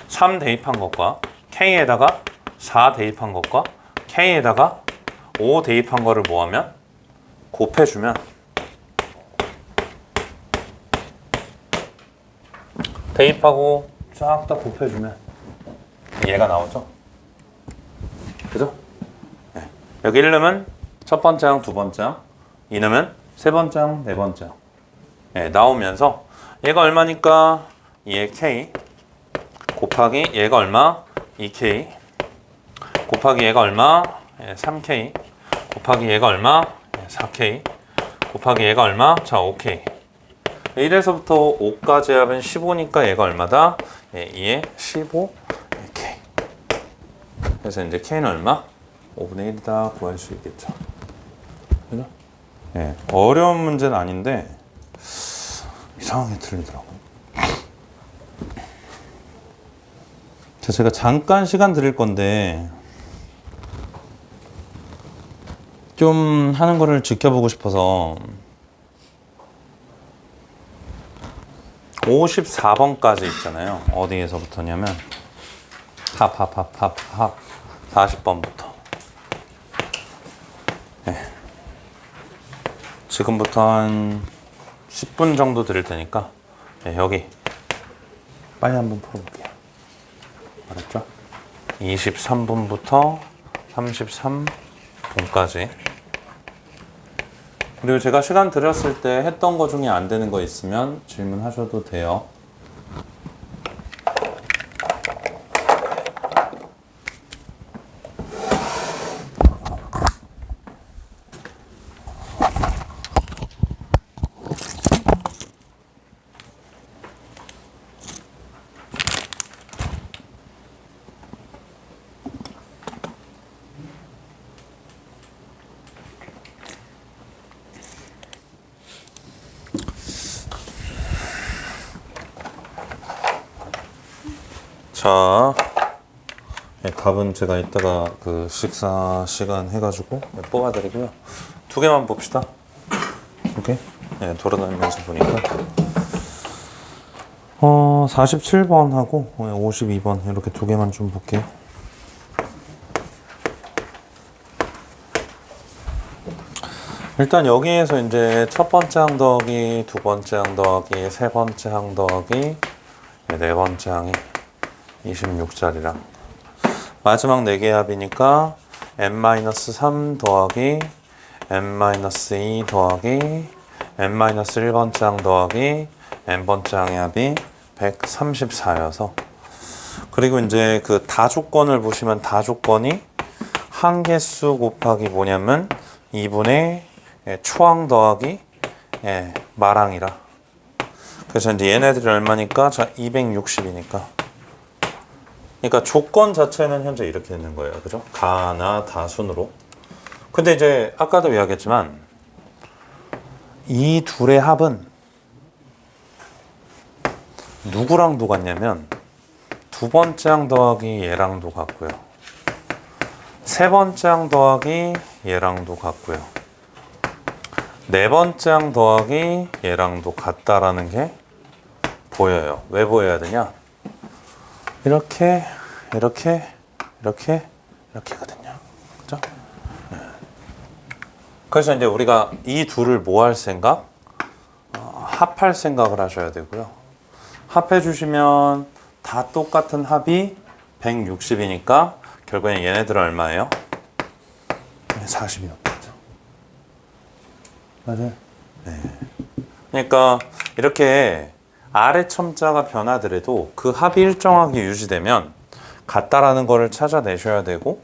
3 대입한 것과 K에다가 4 대입한 것과 K에다가 5 대입한 거를 뭐하면 곱해주면 대입하고 쫙 다 곱해주면 얘가 나오죠. 그죠? 네. 여기 1놈은 첫 번째 항, 두 번째 항, 2놈은 세 번째 항, 네 번째 항. 네, 나오면서 얘가 얼마니까 2의 K 곱하기 얘가 얼마? 2K 곱하기 얘가 얼마? 3K 곱하기 얘가 얼마? 4K 곱하기 얘가 얼마? 자, 5K 1에서부터 5까지 하면 15니까 얘가 얼마다? 2에 15K. 그래서 이제 K는 얼마? 5분의 1이다 구할 수 있겠죠. 그죠? 네, 어려운 문제는 아닌데 이상하게 틀리더라고요. 제가 잠깐 시간 드릴 건데 좀 하는 거를 지켜보고 싶어서 54번까지 있잖아요. 어디에서부터냐면 합 40번부터. 네. 지금부터 한 10분 정도 드릴 테니까 네, 여기 빨리 한번 풀어볼게요. 알았죠? 23분부터 33분까지. 그리고 제가 시간 드렸을 때 했던 거 중에 안 되는 거 있으면 질문하셔도 돼요. 자, 답은 제가 이따가 그 식사 시간 해가지고 뽑아드리고요. 두 개만 봅시다. 두 개? 네, 돌아다니면서 보니까 47번하고 52번 이렇게 두 개만 좀 볼게요. 일단 여기에서 이제 첫 번째 항 더하기, 두 번째 항 더하기, 세 번째 항 더하기, 네 번째 항이 26짜리랑 마지막 4개의 합이니까 n-3 더하기 n-2 더하기 n-1번째 항 더하기 n번째 항의 합이 134여서 그리고 이제 그 다조건을 보시면 다조건이 항개수 곱하기 뭐냐면 2분의 초항 더하기 말항이라 그래서 이제 얘네들이 얼마니까 자 260이니까 그러니까 조건 자체는 현재 이렇게 있는 거예요. 그죠? 가나 다 순으로. 근데 이제 아까도 이야기했지만 이 둘의 합은 누구랑도 같냐면 두 번째 항 더하기 얘랑도 같고요. 세 번째 항 더하기 얘랑도 같고요. 네 번째 항 더하기 얘랑도 같다라는 게 보여요. 왜 보여야 되냐? 이렇게 이렇게거든요. 그죠? 네. 그래서 이제 우리가 이 둘을 뭐 할 생각? 합할 생각을 하셔야 되고요. 합해 주시면 다 똑같은 합이 160이니까 결국엔 얘네들은 얼마예요? 40이 넘겠죠. 맞아요? 네. 그러니까 이렇게 아래 첨자가 변하더라도 그 합이 일정하게 유지되면 같다라는 거를 찾아내셔야 되고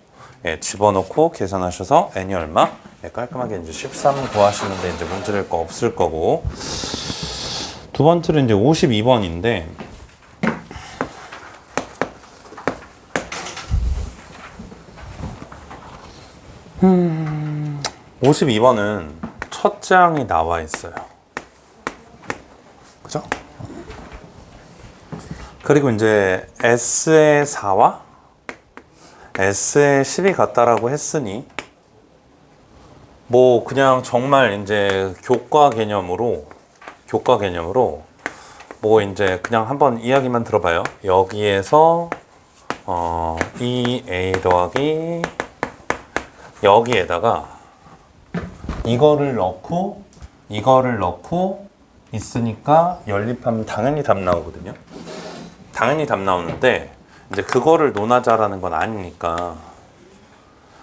집어넣고 계산하셔서 n이 얼마? 깔끔하게 이제 13 구하시는데 이제 문제될 거 없을 거고 두 번째는 이제 52번인데 52번은 첫째 항이 나와 있어요. 그죠? 그리고 이제 S의 4와 S의 10이 같다라고 했으니 뭐 그냥 정말 이제 교과 개념으로 뭐 이제 그냥 한번 이야기만 들어봐요. 여기에서 이 A 더하기 여기에다가 이거를 넣고 있으니까 연립하면 당연히 답 나오거든요. 당연히 답 나오는데 이제 그거를 논하자라는 건 아니니까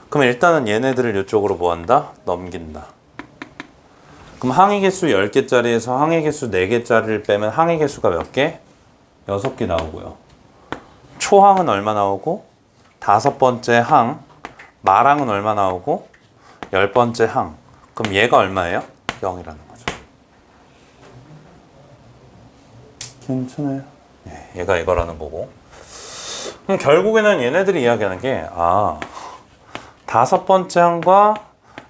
그럼 일단은 얘네들을 이쪽으로 뭐 한다? 넘긴다. 그럼 항의 개수 10개짜리에서 항의 개수 4개짜리를 빼면 항의 개수가 몇 개? 6개 나오고요. 초항은 얼마 나오고 다섯 번째 항 말항은 얼마 나오고 10번째 항 그럼 얘가 얼마예요? 0이라는 거죠. 괜찮아요. 얘가 이거라는 거고 그럼 결국에는 얘네들이 이야기하는 게 다섯 번째 항과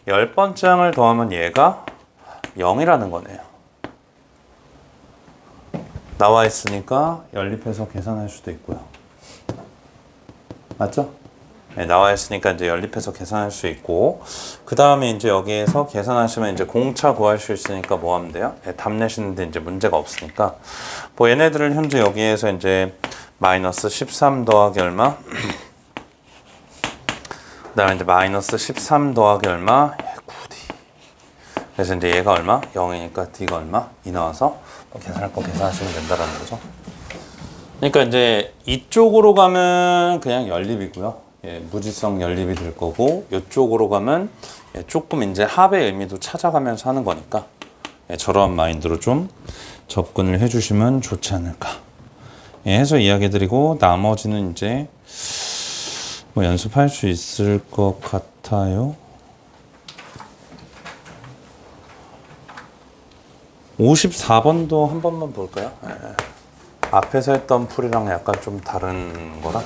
10번째 항을 더하면 얘가 0이라는 거네요. 나와 있으니까 연립해서 계산할 수도 있고요. 맞죠? 네, 나와 있으니까 이제 연립해서 계산할 수 있고 그 다음에 이제 여기에서 계산하시면 이제 공차 구할 수 있으니까 뭐 하면 돼요? 네, 답 내시는데 이제 문제가 없으니까 뭐 얘네들은 현재 여기에서 이제 마이너스 13 더하기 얼마? 그 다음에 이제 마이너스 13 더하기 얼마? 9D. 그래서 이제 얘가 얼마? 0이니까 D가 얼마? 2 나와서 계산할 거 계산하시면 된다라는 거죠. 그러니까 이제 이쪽으로 가면 그냥 연립이고요. 무지성 연립이 될 거고 이쪽으로 가면 조금 이제 합의 의미도 찾아가면서 하는 거니까 저러한 마인드로 좀 접근을 해주시면 좋지 않을까 해서 이야기해드리고 나머지는 이제 뭐 연습할 수 있을 것 같아요. 54번도 한 번만 볼까요? 앞에서 했던 풀이랑 약간 좀 다른 거라.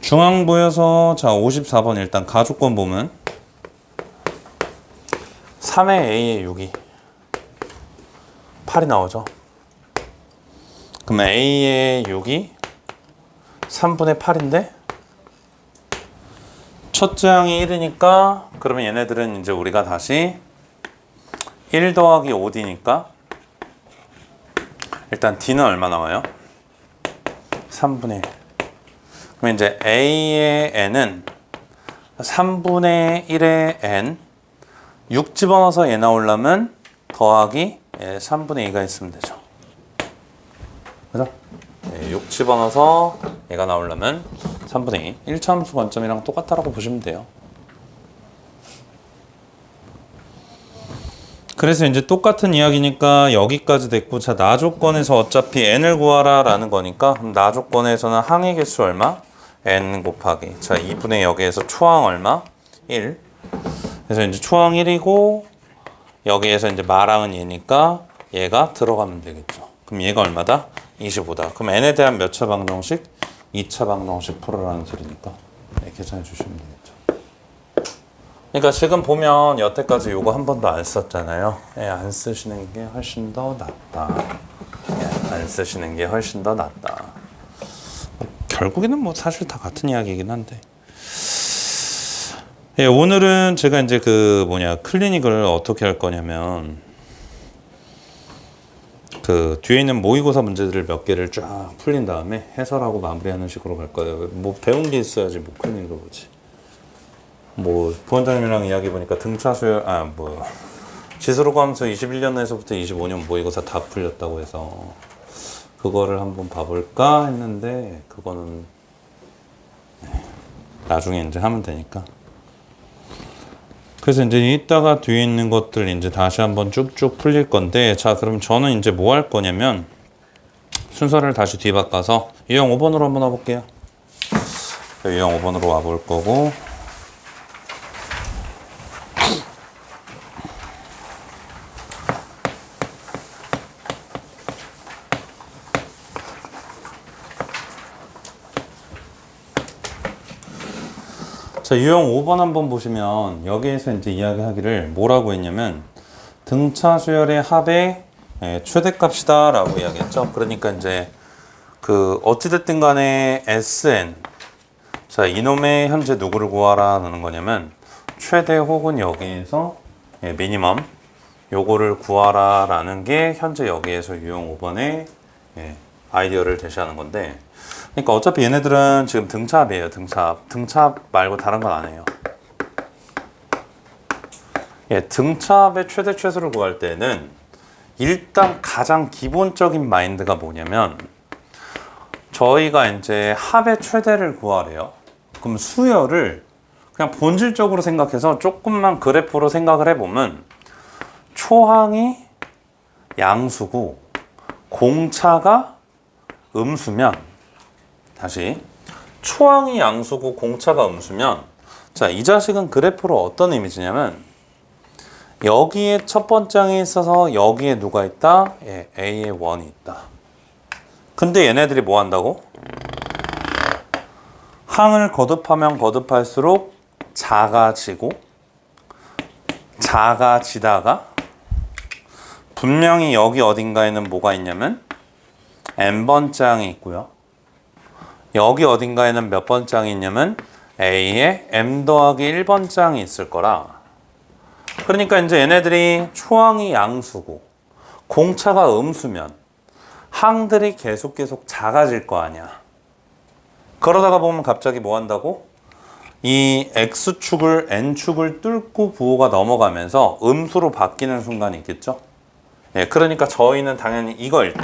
중앙부여서 자 54번 일단 가조건 보면 3의 A의 6이 8이 나오죠. 그럼 A의 6이 3분의 8인데 첫째 항이 1이니까 그러면 얘네들은 이제 우리가 다시 1 더하기 5D니까 일단 D는 얼마 나와요? 3분의 1. 그럼 이제 A의 N은 3분의 1의 N 6 집어넣어서 얘 나오려면 더하기 3분의 2가 있으면 되죠. 그죠? 6 집어넣어서 얘가 나오려면 3분의 2. 1차 함수 관점이랑 똑같다라고 보시면 돼요. 그래서 이제 똑같은 이야기니까 여기까지 됐고, 자, 나 조건에서 어차피 n을 구하라 라는 거니까, 그럼 나 조건에서는 항의 개수 얼마? n 곱하기. 자, 2분의 여기에서 초항 얼마? 1. 그래서 이제 초항 1이고, 여기에서 이제 마랑은 얘니까 얘가 들어가면 되겠죠. 그럼 얘가 얼마다? 25다. 그럼 n에 대한 몇 차 방정식? 2차 방정식 풀어라는 소리니까 네, 계산해 주시면 되겠죠. 그러니까 지금 보면 여태까지 요거 한 번도 안 썼잖아요. 예, 안 쓰시는 게 훨씬 더 낫다. 예, 안 쓰시는 게 훨씬 더 낫다. 결국에는 뭐 사실 다 같은 이야기이긴 한데. 예, 오늘은 제가 이제 그 클리닉을 어떻게 할 거냐면 그 뒤에 있는 모의고사 문제들을 몇 개를 쫙 풀린 다음에 해설하고 마무리하는 식으로 갈 거예요. 뭐 배운 게 있어야지 뭐 클리닉을 보지. 뭐 부원장님이랑 이야기 보니까 등차 수열 지수로 감수 21년에서부터 25년 모의고사 다 풀렸다고 해서 그거를 한번 봐볼까 했는데 그거는 나중에 이제 하면 되니까. 그래서 이제 이따가 뒤에 있는 것들 이제 다시 한번 쭉쭉 풀릴 건데, 자, 그럼 저는 이제 뭐 할 거냐면 순서를 다시 뒤바꿔서 유형 5번으로 한번 와볼게요. 유형 5번으로 와볼 거고, 자, 유형 5번 한번 보시면 여기에서 이제 이야기하기를 뭐라고 했냐면 등차 수열의 합의 최대값이다 라고 이야기했죠. 그러니까 이제 그 어찌됐든 간에 Sn, 자, 이놈의 현재 누구를 구하라 하는 거냐면 최대 혹은 여기에서 미니멈 요거를 구하라 라는 게 현재 여기에서 유형 5번의 아이디어를 제시하는 건데, 그러니까 어차피 얘네들은 지금 등차합이에요. 등차합 말고 다른 건 안 해요. 예, 등차합의 최대 최소를 구할 때는 일단 가장 기본적인 마인드가 뭐냐면 저희가 이제 합의 최대를 구하래요. 그럼 수열을 그냥 본질적으로 생각해서 조금만 그래프로 생각을 해보면 초항이 양수고 공차가 음수면, 다시 초항이 양수고 공차가 음수면, 자, 이 자식은 그래프로 어떤 이미지냐면 여기에 첫 번째 항이 있어서 여기에 누가 있다? 예, A에 1이 있다. 근데 얘네들이 뭐 한다고? 항을 거듭하면 거듭할수록 작아지고 작아지다가 분명히 여기 어딘가에는 뭐가 있냐면 n번째 항이 있고요. 여기 어딘가에는 몇 번째 항이 있냐면 A에 m 더하기 1번째 항이 있을 거라. 그러니까 이제 얘네들이 초항이 양수고 공차가 음수면 항들이 계속 작아질 거 아니야. 그러다가 보면 갑자기 뭐 한다고? 이 X축을 N축을 뚫고 부호가 넘어가면서 음수로 바뀌는 순간이 있겠죠? 예, 그러니까 저희는 당연히 이거일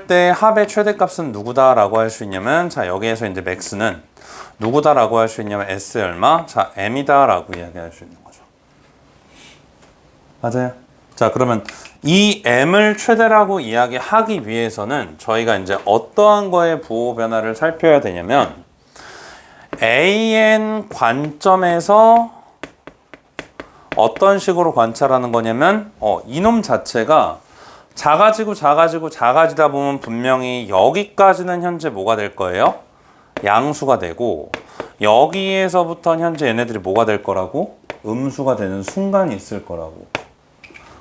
때 합의 최대값은 누구다라고 할 수 있냐면, 자, 여기에서 이제 max는 누구다라고 할 수 있냐면 S의 얼마? 자, M이다라고 이야기할 수 있는 거죠. 맞아요? 자, 그러면 이 M을 최대라고 이야기하기 위해서는 저희가 이제 어떠한 거의 부호 변화를 살펴야 되냐면 AN 관점에서 어떤 식으로 관찰하는 거냐면 이놈 자체가 작아지다 보면 분명히 여기까지는 현재 뭐가 될 거예요? 양수가 되고 여기에서부터 현재 얘네들이 뭐가 될 거라고? 음수가 되는 순간이 있을 거라고.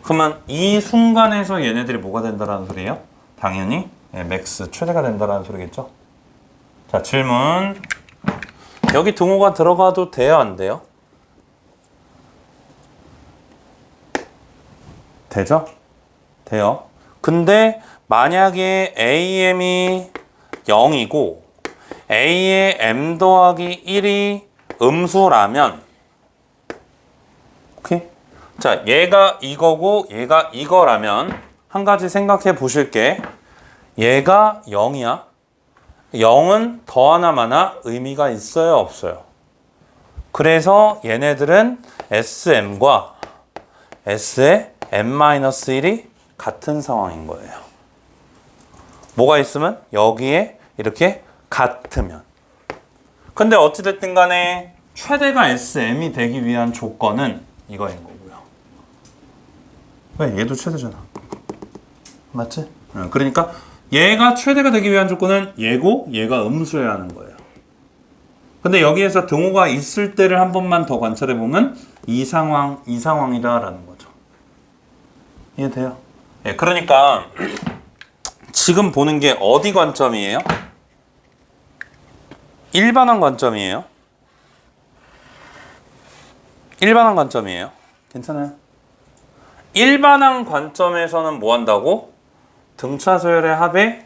그러면 이 순간에서 얘네들이 뭐가 된다라는 소리예요? 당연히 맥스 최대가 된다라는 소리겠죠? 자, 질문. 여기 등호가 들어가도 돼요, 안 돼요? 되죠? 돼요. 근데 만약에 AM이 0이고 A의 M 더하기 1이 음수라면, 오케이? 자, 얘가 이거고 얘가 이거라면 한 가지 생각해 보실게. 얘가 0이야. 0은 더 하나 마나 의미가 있어요, 없어요? 그래서 얘네들은 SM과 S의 M-1이 같은 상황인 거예요. 뭐가 있으면? 여기에 이렇게 같으면. 근데 어찌됐든 간에 최대가 SM이 되기 위한 조건은 이거인 거고요. 왜? 얘도 최대잖아. 맞지? 그러니까 얘가 최대가 되기 위한 조건은 얘고 얘가 음수여야 하는 거예요. 근데 여기에서 등호가 있을 때를 한 번만 더 관찰해 보면 이 상황이다라는 거죠. 이해돼요? 예, 그러니까 지금 보는 게 어디 관점이에요? 일반항 관점이에요. 일반항 관점이에요. 괜찮아요? 일반항 관점에서는 뭐 한다고? 등차 서열의 합의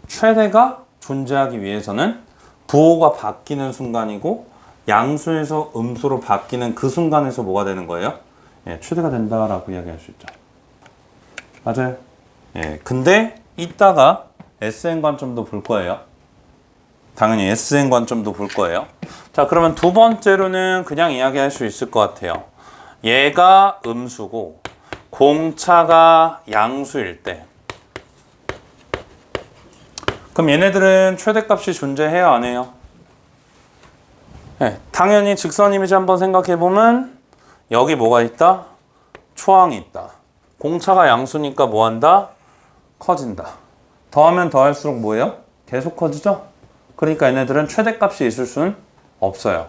최대가 존재하기 위해서는 부호가 바뀌는 순간이고 양수에서 음수로 바뀌는 그 순간에서 뭐가 되는 거예요? 예, 최대가 된다라고 이야기할 수 있죠. 맞아요. 예, 근데 이따가 SN 관점도 볼 거예요. 당연히 SN 관점도 볼 거예요. 자, 그러면 두 번째로는 그냥 이야기할 수 있을 것 같아요. 얘가 음수고 공차가 양수일 때, 그럼 얘네들은 최대값이 존재해요, 안 해요? 네, 당연히 직선 이미지 한번 생각해 보면 여기 뭐가 있다? 초항이 있다. 공차가 양수니까 뭐 한다? 커진다. 더하면 더할수록 뭐예요? 계속 커지죠? 그러니까 얘네들은 최대값이 있을 수는 없어요.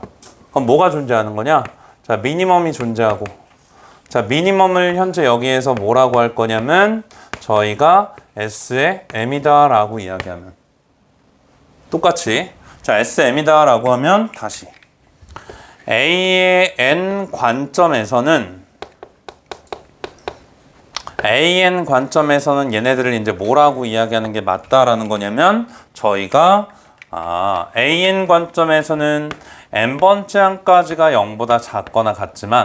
그럼 뭐가 존재하는 거냐? 자, 미니멈이 존재하고, 자, 미니멈을 현재 여기에서 뭐라고 할 거냐면 저희가 S의 M이다 라고 이야기하면 똑같이, 자, SM이다 라고 하면 다시 A의 N 관점에서는 얘네들을 이제 뭐라고 이야기하는 게 맞다라는 거냐면 저희가 AN 관점에서는 N번째 항까지가 0보다 작거나 같지만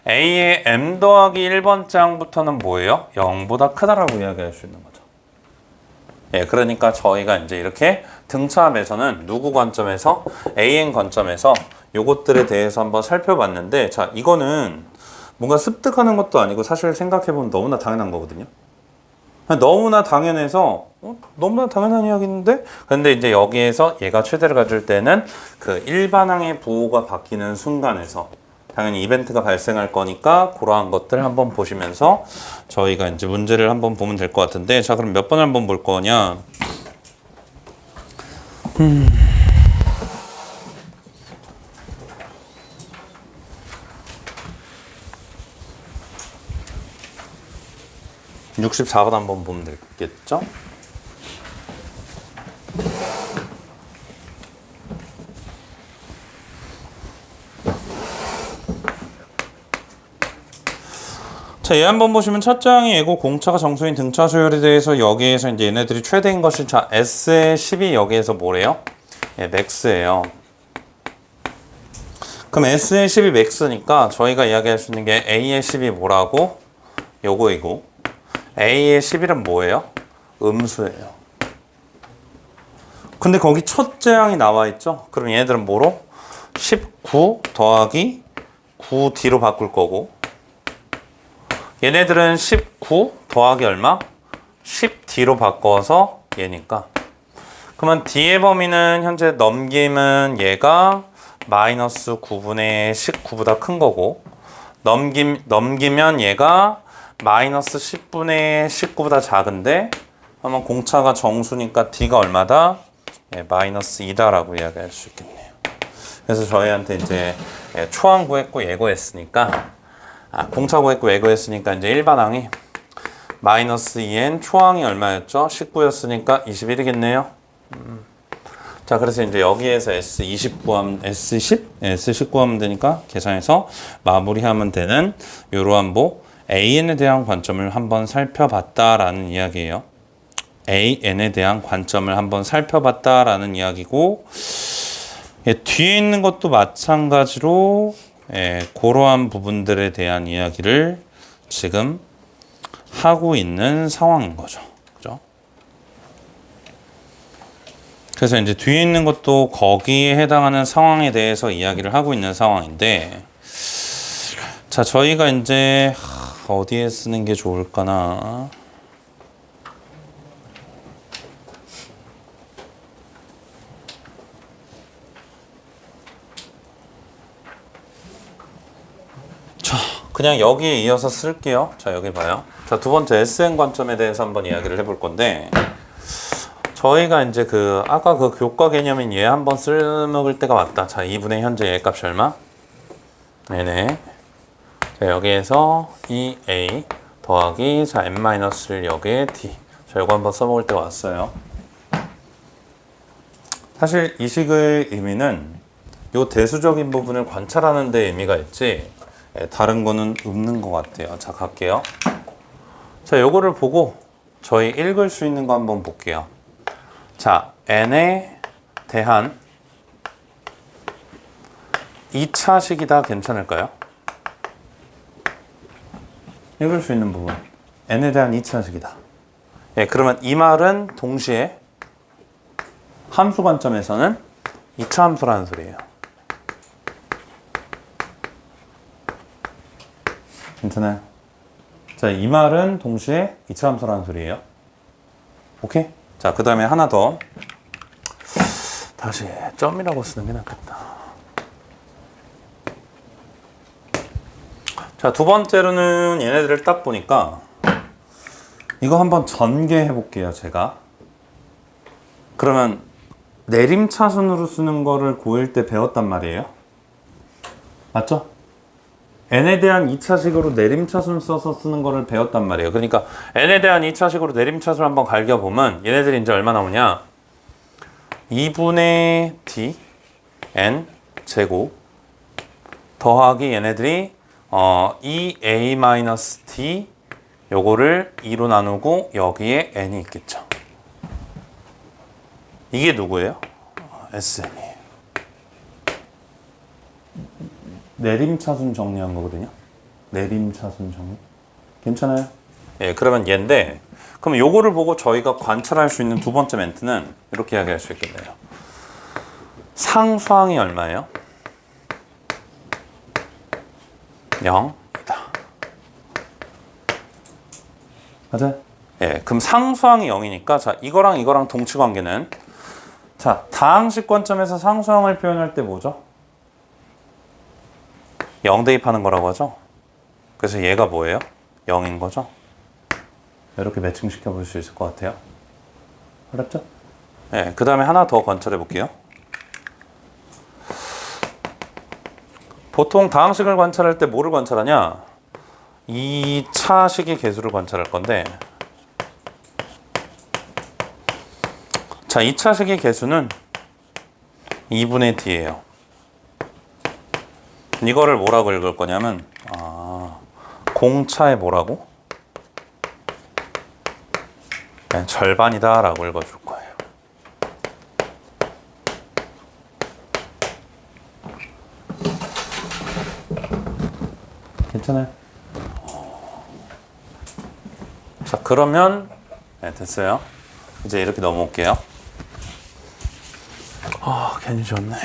A의 M 더하기 1번째 항부터는 뭐예요? 0보다 크다라고 이야기할 수 있는 거죠. 예, 그러니까 저희가 이제 이렇게 등차함에서는 누구 관점에서? AN 관점에서 요것들에 대해서 한번 살펴봤는데, 자, 이거는 뭔가 습득하는 것도 아니고 사실 생각해보면 너무나 당연한 거거든요. 너무나 당연해서 너무나 당연한 이야기인데, 근데 이제 여기에서 얘가 최대를 가질 때는 그 일반항의 부호가 바뀌는 순간에서 당연히 이벤트가 발생할 거니까 그러한 것들 한번 보시면서 저희가 이제 문제를 한번 보면 될 것 같은데, 자, 그럼 몇 번을 한번 볼 거냐? 64번 한번 보면 되겠죠? 자, 얘 한번 보시면 첫째 항이 얘고 공차가 정수인 등차 수열에 대해서 여기에서 이제 얘네들이 최대인 것이, 자, S의 10이 여기에서 뭐래요? 예, 맥스예요. 그럼 S의 10이 맥스니까 저희가 이야기할 수 있는 게 A의 10이 뭐라고? 요거이고 A의 11은 뭐예요? 음수예요. 근데 거기 첫째 항이 나와 있죠? 그럼 얘네들은 뭐로? 19 더하기 9D로 바꿀 거고, 얘네들은 19 더하기 얼마? 10D로 바꿔서 얘니까, 그러면 D의 범위는 현재 넘김은 얘가 마이너스 9분의 19보다 큰 거고, 넘기면 얘가 마이너스 10분의 19보다 작은데, 그러면 공차가 정수니까 D가 얼마다? 예, 마이너스 2다라고 이야기할 수 있겠네요. 그래서 저희한테 이제 초항 구했고 예고했으니까 공차 구했고 외 구했으니까 이제 일반항이 마이너스 2n 초항이 얼마였죠? 19였으니까 21이겠네요. 자, 그래서 이제 여기에서 S20 구하면 S10? S10 구하면 되니까 계산해서 마무리하면 되는 이러한 AN에 대한 관점을 한번 살펴봤다라는 이야기예요. AN에 대한 관점을 한번 살펴봤다라는 이야기고, 뒤에 있는 것도 마찬가지로 그러한 부분들에 대한 이야기를 지금 하고 있는 상황인 거죠. 그죠? 그래서 이제 뒤에 있는 것도 거기에 해당하는 상황에 대해서 이야기를 하고 있는 상황인데, 자, 저희가 이제 어디에 쓰는 게 좋을까나. 자, 그냥 여기에 이어서 쓸게요. 자, 여기 봐요. 자, 두 번째 SN 관점에 대해서 한번 이야기를 해볼 건데, 저희가 이제 아까 그 교과 개념인 얘 한번 쓸먹을 때가 왔다. 자, 2분의 현재 얘 값이 얼마? 네네. 자, 여기에서 2a 더하기 자 n-1 여기에 d. 자, 이거 한번 써먹을 때가 왔어요. 사실 이 식의 의미는 요 대수적인 부분을 관찰하는 데 의미가 있지, 다른 거는 없는 것 같아요. 자, 갈게요. 자, 요거를 보고 저희 읽을 수 있는 거 한번 볼게요. 자, n에 대한 2차식이다 괜찮을까요? 읽을 수 있는 부분. n에 대한 2차식이다. 예, 그러면 이 말은 동시에 함수 관점에서는 2차 함수라는 소리예요. 괜찮아요? 자, 이 말은 동시에 2차 함수라는 소리예요. 오케이? 자, 그 다음에 하나 더. 다시 점이라고 쓰는 게 낫겠다. 자, 두 번째로는 얘네들을 딱 보니까 이거 한번 전개해 볼게요, 제가. 그러면 내림차순으로 쓰는 거를 고1 때 배웠단 말이에요. 맞죠? n에 대한 2차식으로 내림차순 써서 쓰는 거를 배웠단 말이에요. 그러니까 n에 대한 2차식으로 내림차순 한번 갈겨보면 얘네들이 이제 얼마 나오냐? 2분의 d n 제곱 더하기 얘네들이 2a-t 요거를 2로 나누고 여기에 n이 있겠죠. 이게 누구예요? SN이에요. 내림차순 정리한 거거든요. 내림차순 정리. 괜찮아요? 예, 그러면 얘인데, 그럼 요거를 보고 저희가 관찰할 수 있는 두 번째 멘트는 이렇게 이야기할 수 있겠네요. 상수항이 얼마예요? 0이다. 맞아요? 예, 그럼 상수항이 0이니까, 자, 이거랑 이거랑 동치 관계는, 자, 다항식 관점에서 상수항을 표현할 때 뭐죠? 0 대입하는 거라고 하죠? 그래서 얘가 뭐예요? 0인 거죠? 이렇게 매칭시켜 볼 수 있을 것 같아요. 알았죠? 네, 그 다음에 하나 더 관찰해 볼게요. 보통 다항식을 관찰할 때 뭐를 관찰하냐? 2차식의 개수를 관찰할 건데, 자, 2차식의 개수는 2분의 d예요. 이거를 뭐라고 읽을 거냐면, 공차에 뭐라고? 그냥 절반이다 라고 읽어줄 거예요. 괜찮아요? 자, 그러면 네, 됐어요. 이제 이렇게 넘어올게요. 괜히 좋네.